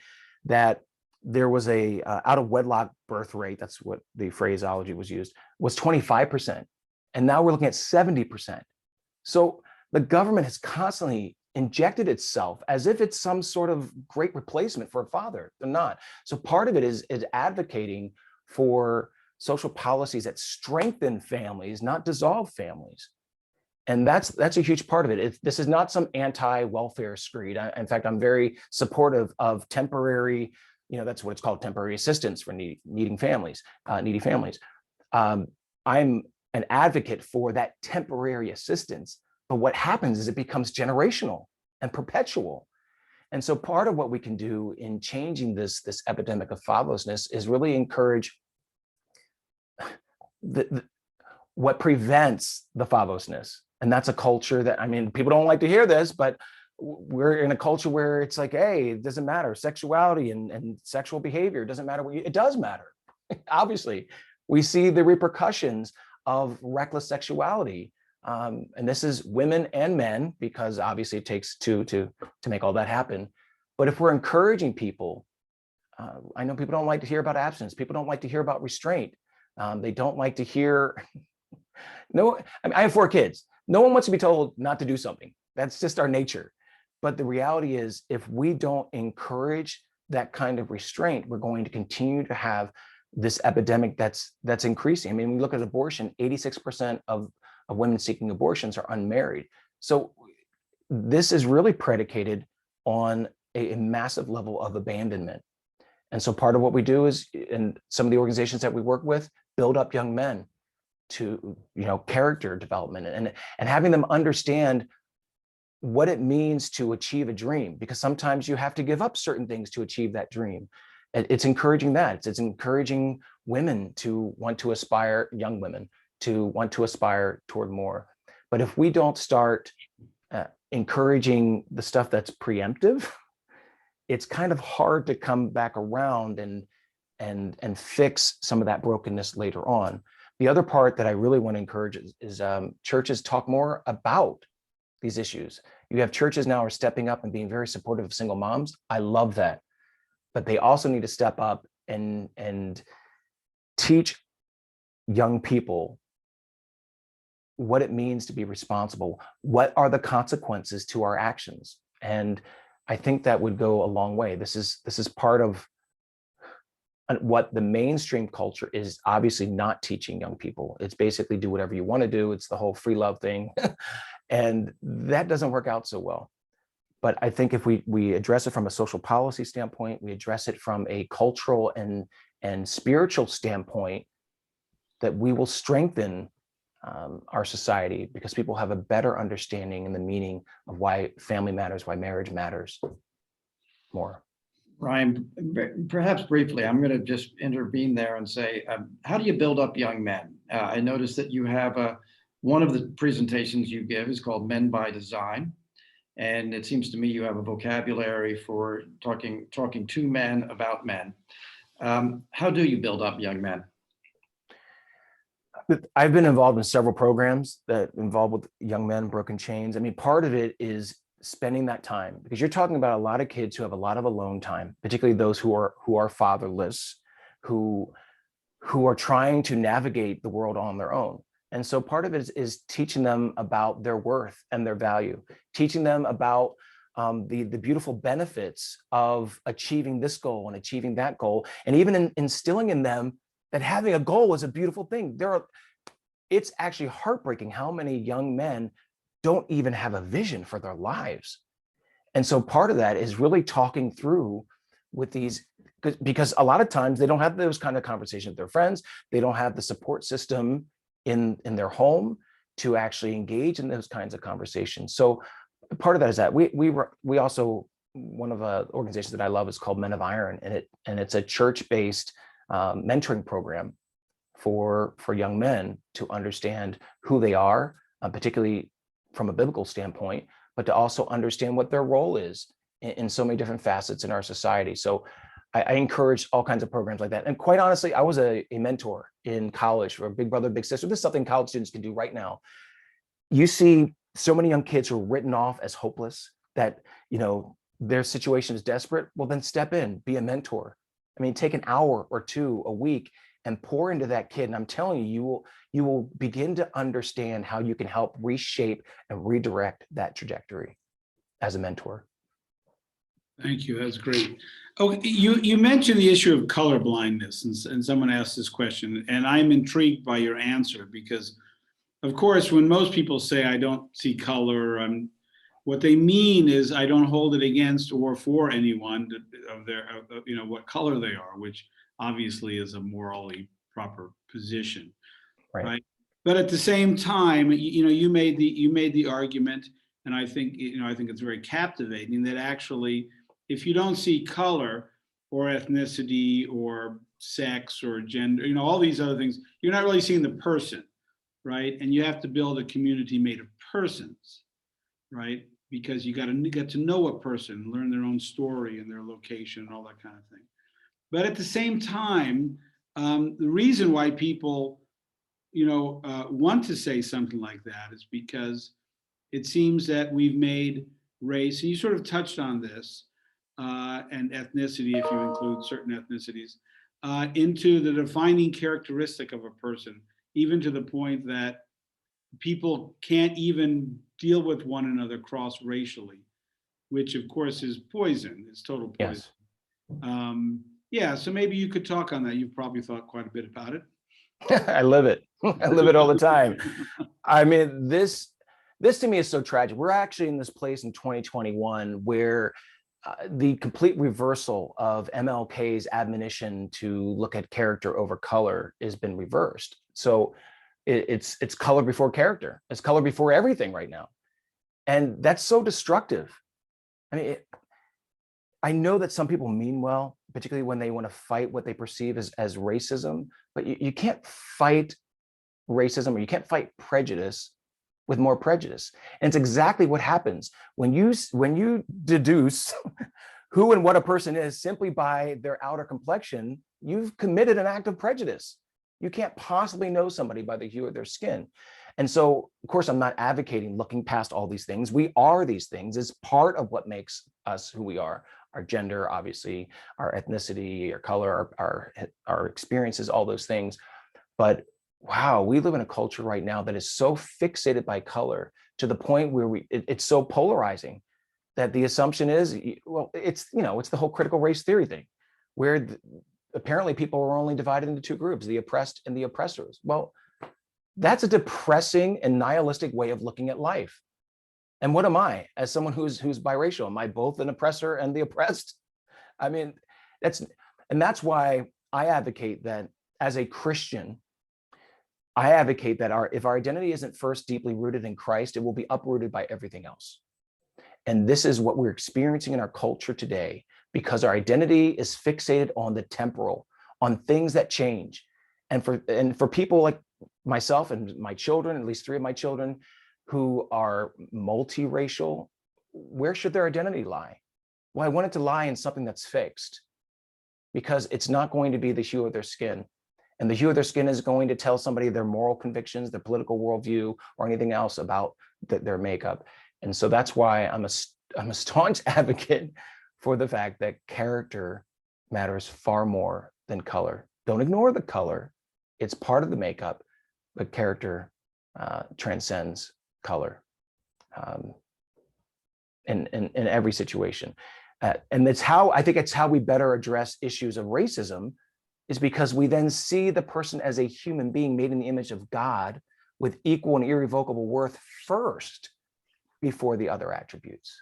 that there was a out of wedlock birth rate, that's what the phraseology was used, was 25%. And now we're looking at 70%. So the government has constantly injected itself as if it's some sort of great replacement for a father. They're not. So part of it is advocating for social policies that strengthen families, not dissolve families. And that's a huge part of it. This is not some anti-welfare screed. In fact, I'm very supportive of temporary, that's what it's called, temporary assistance for needy families. I'm an advocate for that temporary assistance, but what happens is it becomes generational and perpetual. And so part of what we can do in changing this epidemic of fatherlessness is really encourage what prevents the fatherlessness. And that's a culture that, I mean, people don't like to hear this, but we're in a culture where it's like, hey, it doesn't matter. Sexuality and sexual behavior, it doesn't matter. It does matter. Obviously, we see the repercussions of reckless sexuality. And this is women and men, because obviously it takes two to make all that happen. But if we're encouraging people, I know people don't like to hear about abstinence. People don't like to hear about restraint. They don't like to hear, I have 4 kids. No one wants to be told not to do something. That's just our nature. But the reality is, if we don't encourage that kind of restraint, we're going to continue to have this epidemic that's increasing. I mean, we look at abortion, 86% of women seeking abortions are unmarried. So this is really predicated on a massive level of abandonment. And so part of what we do is, in some of the organizations that we work with, build up young men to, character development and having them understand what it means to achieve a dream, because sometimes you have to give up certain things to achieve that dream. It's encouraging that. It's encouraging women to want to aspire, young women to want to aspire toward more. But if we don't start encouraging the stuff that's preemptive, it's kind of hard to come back around and fix some of that brokenness later on. The other part that I really want to encourage is churches talk more about these issues. You have churches now are stepping up and being very supportive of single moms. I love that. But they also need to step up and teach young people what it means to be responsible. What are the consequences to our actions? And I think that would go a long way. This is part of what the mainstream culture is obviously not teaching young people. It's basically do whatever you want to do. It's the whole free love thing. And that doesn't work out so well. But I think if we address it from a social policy standpoint, we address it from a cultural and spiritual standpoint, that we will strengthen our society, because people have a better understanding and the meaning of why family matters, why marriage matters more. Ryan, perhaps briefly, I'm going to just intervene there and say, how do you build up young men? I noticed that you have one of the presentations you give is called Men by Design. And it seems to me you have a vocabulary for talking to men about men. How do you build up young men? I've been involved in several programs that involve with young men, broken chains. I mean, part of it is spending that time, because you're talking about a lot of kids who have a lot of alone time, particularly those who are fatherless, who are trying to navigate the world on their own. And so part of it is teaching them about their worth and their value, teaching them about the beautiful benefits of achieving this goal and achieving that goal, and even instilling in them that having a goal is a beautiful thing. It's actually heartbreaking how many young men don't even have a vision for their lives. And so part of that is really talking through with these, because a lot of times they don't have those kind of conversations with their friends. They don't have the support system in their home to actually engage in those kinds of conversations. So part of that is that we also, one of the organizations that I love is called Men of Iron, and it's a church-based mentoring program for young men to understand who they are, particularly from a biblical standpoint, but to also understand what their role is in so many different facets in our society. So I encourage all kinds of programs like that. And quite honestly, I was a mentor in college for a big brother, big sister. This is something college students can do right now. You see so many young kids who are written off as hopeless, that, you know, their situation is desperate. Well, then step in, be a mentor. I mean, take an hour or two a week and pour into that kid. And I'm telling you, you will begin to understand how you can help reshape and redirect that trajectory as a mentor. Thank you. That's great. Oh, you mentioned the issue of color blindness, and someone asked this question, and I'm intrigued by your answer because, of course, when most people say I don't see color, what they mean is I don't hold it against or for anyone of their, you know, what color they are, which obviously is a morally proper position, right? But at the same time, you know, you made the argument, and I think, you know, I think it's very captivating that actually, if you don't see color or ethnicity or sex or gender, you know, all these other things, you're not really seeing the person, right? And you have to build a community made of persons, right? Because you got to get to know a person, learn their own story and their location and all that kind of thing. But at the same time, the reason why people, you know, want to say something like that is because it seems that we've made race, and you sort of touched on this, and ethnicity, if you include certain ethnicities, into the defining characteristic of a person, even to the point that people can't even deal with one another cross-racially, which of course is poison. It's total poison. Yes. Yeah, so maybe you could talk on that. You've probably thought quite a bit about it. I live it. I live it all the time. I mean, this to me is so tragic. We're actually in this place in 2021 where the complete reversal of MLK's admonition to look at character over color has been reversed. So it's color before character. It's color before everything right now. And that's so destructive. I mean, I know that some people mean well, particularly when they want to fight what they perceive as racism, but you can't fight racism, or you can't fight prejudice with more prejudice. And it's exactly what happens when you deduce who and what a person is simply by their outer complexion. You've committed an act of prejudice. You can't possibly know somebody by the hue of their skin. And so, of course, I'm not advocating looking past all these things. We are these things. It's part of what makes us who we are. Our gender, obviously, our ethnicity, our color, our experiences, all those things. But wow, we live in a culture right now that is so fixated by color to the point where it's so polarizing that the assumption is, well, it's the whole critical race theory thing, where apparently people are only divided into two groups, the oppressed and the oppressors. Well, that's a depressing and nihilistic way of looking at life. And what am I, as someone who's biracial? Am I both an oppressor and the oppressed? I mean, that's why I advocate that as a Christian, I advocate that if our identity isn't first deeply rooted in Christ, it will be uprooted by everything else. And this is what we're experiencing in our culture today, because our identity is fixated on the temporal, on things that change. And for people like myself and my children, at least 3 of my children, who are multiracial, where should their identity lie? Well, I want it to lie in something that's fixed, because it's not going to be the hue of their skin. And the hue of their skin is going to tell somebody their moral convictions, their political worldview, or anything else about their makeup. And so that's why I'm a staunch advocate for the fact that character matters far more than color. Don't ignore the color. It's part of the makeup, but character transcends color in every situation. And it's how we better address issues of racism, is because we then see the person as a human being made in the image of God with equal and irrevocable worth first, before the other attributes.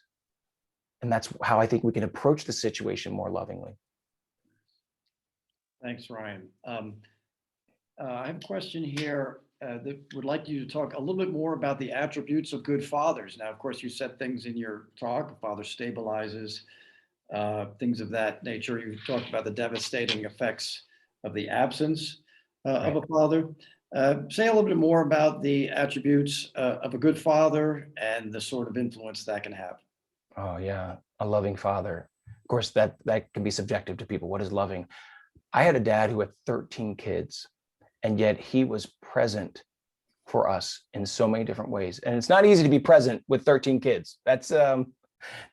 And that's how I think we can approach the situation more lovingly. Thanks, Ryan. I have a question here that would like you to talk a little bit more about the attributes of good fathers. Now, of course, you said things in your talk: a father stabilizes, things of that nature. You talked about the devastating effects of the absence of a father. Say a little bit more about the attributes of a good father and the sort of influence that can have. Oh yeah, a loving father. Of course, that can be subjective to people. What is loving? I had a dad who had 13 kids, and yet he was present for us in so many different ways. And it's not easy to be present with 13 kids. That's a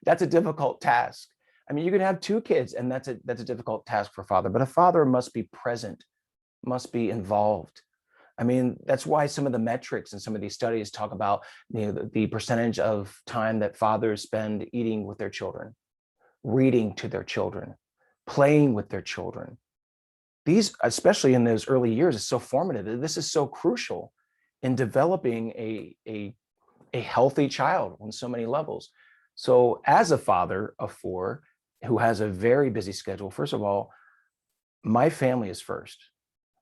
difficult task. I mean, you can have 2 kids, and that's a difficult task for a father. But a father must be present, must be involved. I mean, that's why some of the metrics and some of these studies talk about, the percentage of time that fathers spend eating with their children, reading to their children, playing with their children. These, especially in those early years, is so formative. This is so crucial in developing a healthy child on so many levels. So as a father of 4 who has a very busy schedule, first of all, my family is first.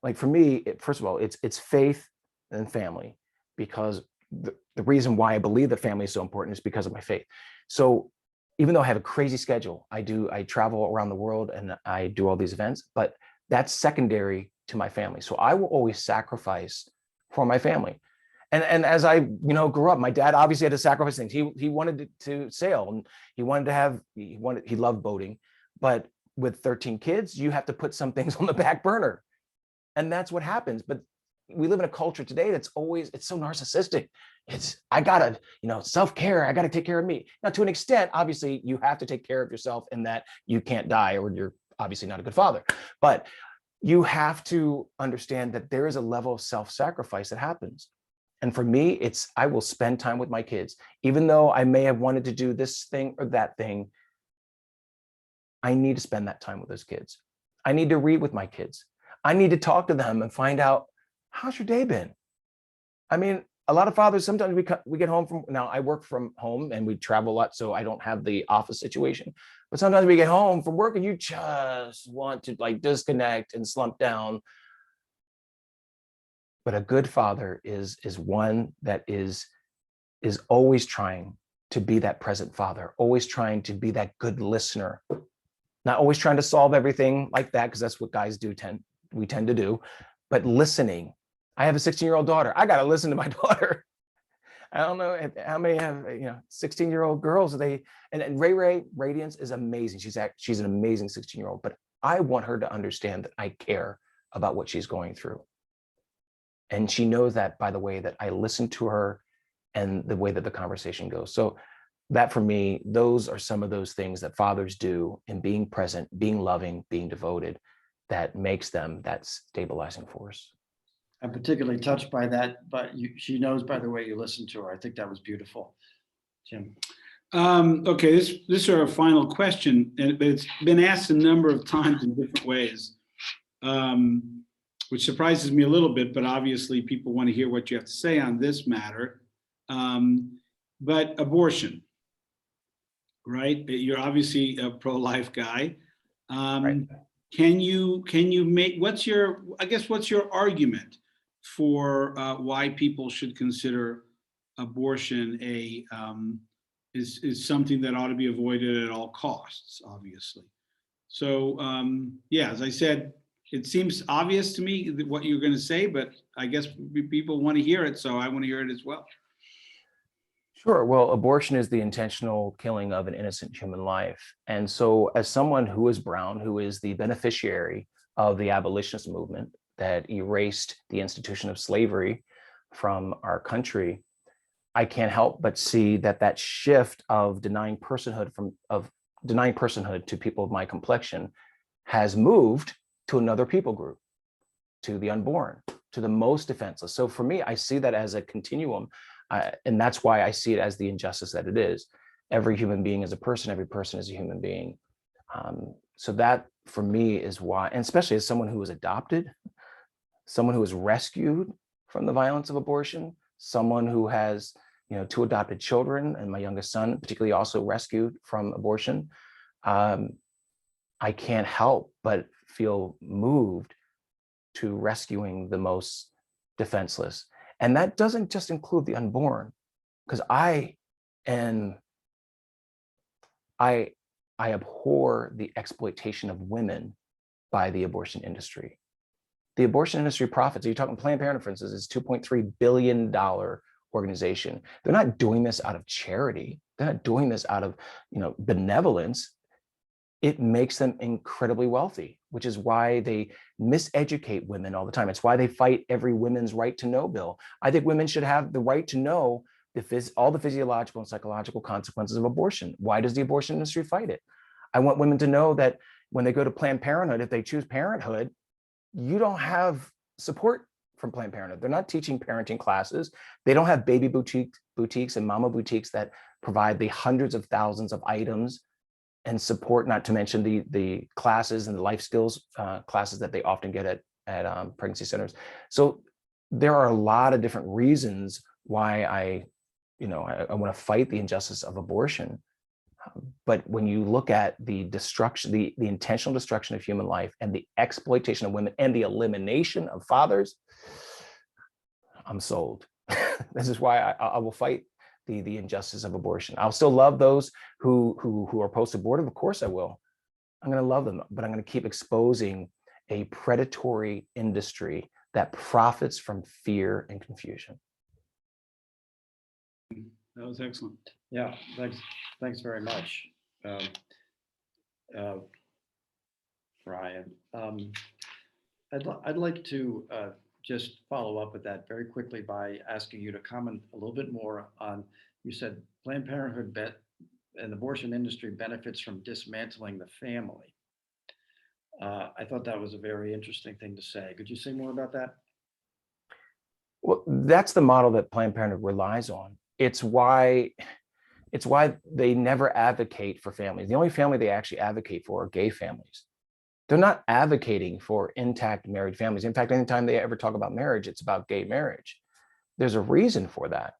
Like for me, first of all, it's faith and family, because the reason why I believe that family is so important is because of my faith. So even though I have a crazy schedule, I travel around the world and I do all these events, but that's secondary to my family. So I will always sacrifice for my family. And as I grew up, my dad obviously had to sacrifice things. He wanted to sail, and he loved boating, but with 13 kids, you have to put some things on the back burner. And that's what happens. But we live in a culture today it's so narcissistic. I gotta, self-care, I gotta take care of me. Now, to an extent, obviously, you have to take care of yourself in that you can't die, or you're obviously not a good father. But you have to understand that there is a level of self-sacrifice that happens. And for me, I will spend time with my kids. Even though I may have wanted to do this thing or that thing, I need to spend that time with those kids. I need to read with my kids. I need to talk to them and find out, how's your day been? I mean, a lot of fathers, sometimes we get home from, now I work from home and we travel a lot, so I don't have the office situation. But sometimes we get home from work and you just want to disconnect and slump down. But a good father is one that is always trying to be that present father, always trying to be that good listener, not always trying to solve everything like that, because that's what guys we tend to do, but listening. I have a 16-year-old daughter. I got to listen to my daughter. I don't know how many have 16-year-old girls. And Ray Radiance is amazing. She's an amazing 16-year-old, but I want her to understand that I care about what she's going through. And she knows that by the way that I listen to her and the way that the conversation goes. So that, for me, those are some of those things that fathers do in being present, being loving, being devoted, that makes them that stabilizing force. I'm particularly touched by that, but she knows by the way you listen to her. I think that was beautiful. Jim. Okay, this is our final question, but it's been asked a number of times in different ways, which surprises me a little bit, but obviously people want to hear what you have to say on this matter. But abortion, right? You're obviously a pro-life guy. Right. Can you make, what's your argument for why people should consider abortion is something that ought to be avoided at all costs, obviously. So as I said, it seems obvious to me what you're going to say, but I guess people want to hear it, so I want to hear it as well. Sure. Well, abortion is the intentional killing of an innocent human life. And so as someone who is brown, who is the beneficiary of the abolitionist movement that erased the institution of slavery from our country, I can't help but see that shift of denying personhood to people of my complexion has moved to another people group, to the unborn, to the most defenseless. So for me, I see that as a continuum. And that's why I see it as the injustice that it is. Every human being is a person, every person is a human being. So that for me is why, and especially as someone who was adopted, someone who was rescued from the violence of abortion, someone who has 2 adopted children, and my youngest son particularly also rescued from abortion, I can't help but feel moved to rescuing the most defenseless. And that doesn't just include the unborn, because I abhor the exploitation of women by the abortion industry. The abortion industry profits, you're talking Planned Parenthood, for instance, is $2.3 billion organization. They're not doing this out of charity. They're not doing this out of, benevolence. It makes them incredibly wealthy, which is why they miseducate women all the time. It's why they fight every women's right to know bill. I think women should have the right to know all the physiological and psychological consequences of abortion. Why does the abortion industry fight it? I want women to know that when they go to Planned Parenthood, if they choose parenthood, you don't have support from Planned Parenthood. They're not teaching parenting classes. They don't have baby boutiques and mama boutiques that provide the hundreds of thousands of items and support, not to mention the classes and the life skills classes that they often get at pregnancy centers. So there are a lot of different reasons why I want to fight the injustice of abortion. But when you look at the destruction, the intentional destruction of human life and the exploitation of women and the elimination of fathers, I'm sold. This is why I will fight the injustice of abortion. I'll still love those who are post-abortive. Of course I will. I'm going to love them, but I'm going to keep exposing a predatory industry that profits from fear and confusion. That was excellent. Yeah, thanks very much, Brian. I'd like to just follow up with that very quickly by asking you to comment a little bit more on, you said Planned Parenthood and the abortion industry benefits from dismantling the family. I thought that was a very interesting thing to say. Could you say more about that? Well, that's the model that Planned Parenthood relies on. It's why they never advocate for families. The only family they actually advocate for are gay families. They're not advocating for intact married families. In fact, anytime they ever talk about marriage, it's about gay marriage. There's a reason for that.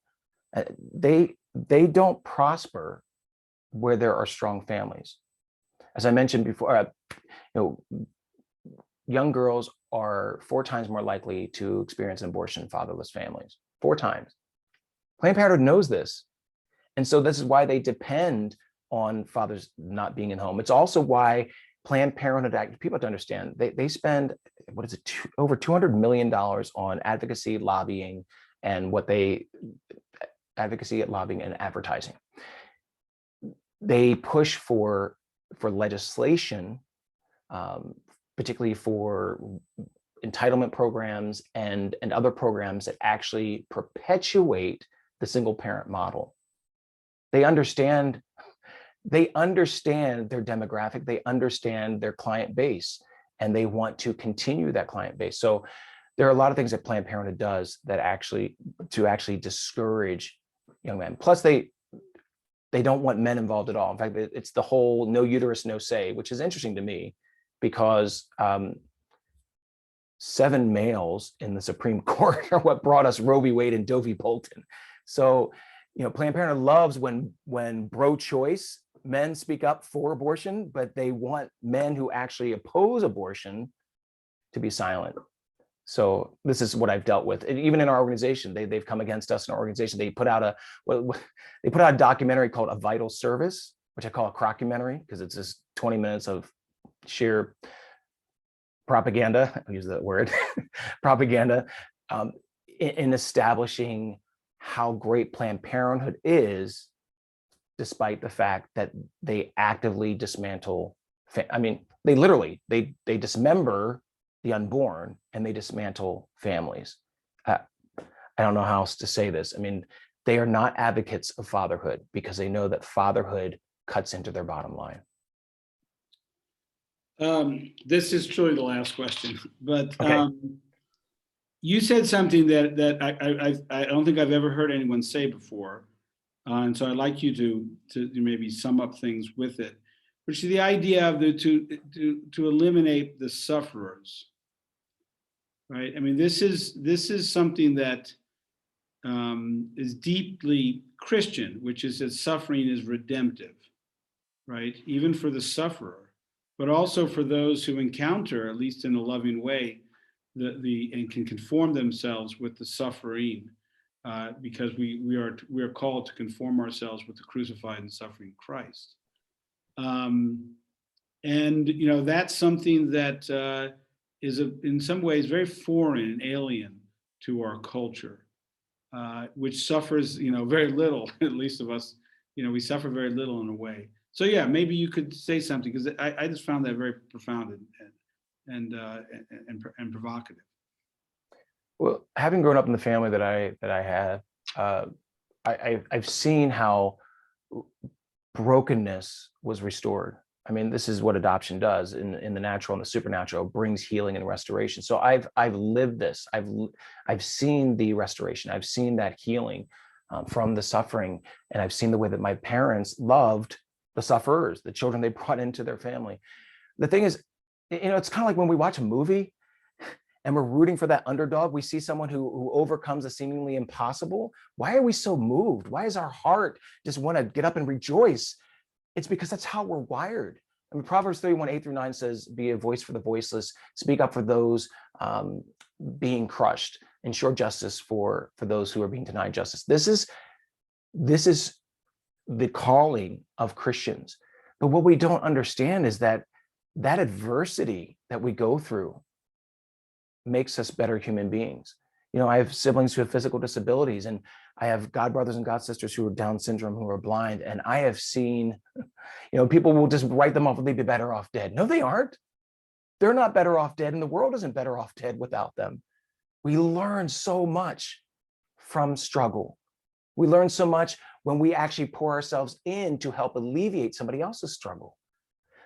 They don't prosper where there are strong families. As I mentioned before, young girls are 4 times more likely to experience an abortion in fatherless families. 4 times. Planned Parenthood knows this. And so this is why they depend on fathers not being in home. It's also why Planned Parenthood, people have to understand, they spend, over $200 million on advocacy, lobbying, and lobbying and advertising. They push for legislation, particularly for entitlement programs and other programs that actually perpetuate the single parent model. They understand their demographic, they understand their client base, and they want to continue that client base. So there are a lot of things that Planned Parenthood does that actually discourage young men. Plus they don't want men involved at all. In fact, it's the whole no uterus, no say, which is interesting to me because 7 males in the Supreme Court are what brought us Roe v. Wade and Doe v. Bolton. So, Planned Parenthood loves when pro-choice men speak up for abortion, but they want men who actually oppose abortion to be silent. So this is what I've dealt with. And even in our organization, they've come against us in our organization. They put out a documentary called A Vital Service, which I call a crockumentary because it's just 20 minutes of sheer propaganda. I'll use that word, propaganda, in establishing how great Planned Parenthood is, despite the fact that they actively dismantle. They dismember the unborn and they dismantle families. I don't know how else to say this. They are not advocates of fatherhood because they know that fatherhood cuts into their bottom line. This is truly the last question, but Okay. You said something that I don't think I've ever heard anyone say before, and so I'd like you to maybe sum up things with it, which is the idea of to eliminate the sufferers, right? This is something that is deeply Christian, which is that suffering is redemptive, right? Even for the sufferer, but also for those who encounter, at least in a loving way, and can conform themselves with the suffering, because we are called to conform ourselves with the crucified and suffering Christ. And that's something that is in some ways very foreign and alien to our culture, which suffers, very little, at least of us, we suffer very little in a way. So yeah, maybe you could say something, because I just found that very profound and provocative. Well, having grown up in the family that I have, I've seen how brokenness was restored. I mean, this is what adoption does in the natural and the supernatural. It brings healing and restoration. So I've lived this. I've seen the restoration. I've seen that healing from the suffering, and I've seen the way that my parents loved the sufferers, the children they brought into their family. The thing is, it's kind of like when we watch a movie and we're rooting for that underdog. We see someone who overcomes a seemingly impossible. Why are we so moved? Why is our heart just want to get up and rejoice? It's because that's how we're wired. I mean, Proverbs 31:8-9 says, be a voice for the voiceless, speak up for those being crushed, ensure justice for those who are being denied justice. This is the calling of Christians. But what we don't understand is that adversity that we go through makes us better human beings. I have siblings who have physical disabilities, and I have god brothers and god sisters who are Down syndrome, who are blind. And I have seen, people will just write them off, they'd be better off dead. No, they aren't. They're not better off dead, and the world isn't better off dead without them. We learn so much from struggle. We learn so much when we actually pour ourselves in to help alleviate somebody else's struggle.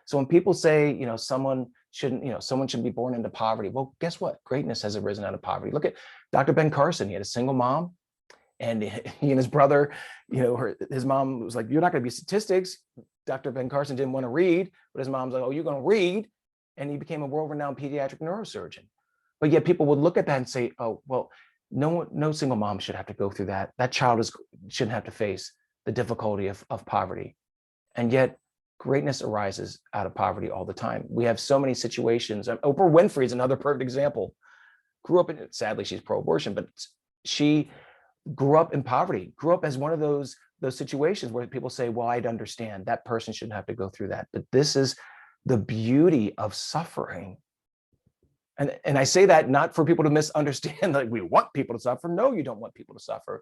So when people say, someone shouldn't be born into poverty. Well, guess what? Greatness has arisen out of poverty. Look at Dr. Ben Carson. He had a single mom, and he and his brother, his mom was like, you're not going to be statistics. Dr. Ben Carson didn't want to read, but his mom's like, oh, you're going to read. And he became a world-renowned pediatric neurosurgeon. But yet people would look at that and say, oh, well, no single mom should have to go through that. That child shouldn't have to face the difficulty of poverty. And yet greatness arises out of poverty all the time. We have so many situations. Oprah Winfrey is another perfect example. Grew up sadly, she's pro-abortion, but she grew up in poverty, grew up as one of those situations where people say, well, I'd understand that person shouldn't have to go through that. But this is the beauty of suffering. And I say that not for people to misunderstand, like we want people to suffer. No, you don't want people to suffer.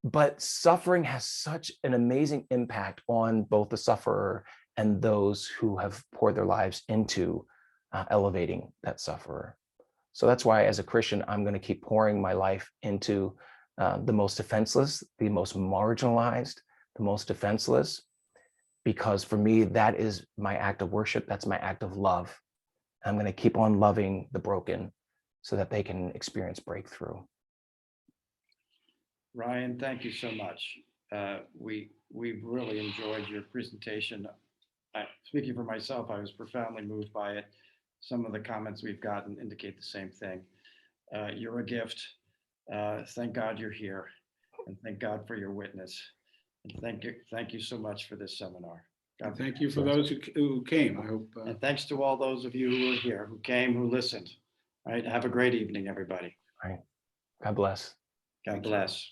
But suffering has such an amazing impact on both the sufferer and those who have poured their lives into elevating that sufferer. So that's why, as a Christian, I'm going to keep pouring my life into the most defenseless, the most marginalized, the most defenseless, because for me, that is my act of worship. That's my act of love. I'm going to keep on loving the broken so that they can experience breakthrough. Ryan, thank you so much. We really enjoyed your presentation. Speaking for myself, I was profoundly moved by it. Some of the comments we've gotten indicate the same thing. You're a gift. Thank God you're here, and thank God for your witness. And thank you so much for this seminar. And thank you for those who came. I hope. And thanks to all those of you who were here, who came, who listened. All right. Have a great evening, everybody. All right. God bless. God bless.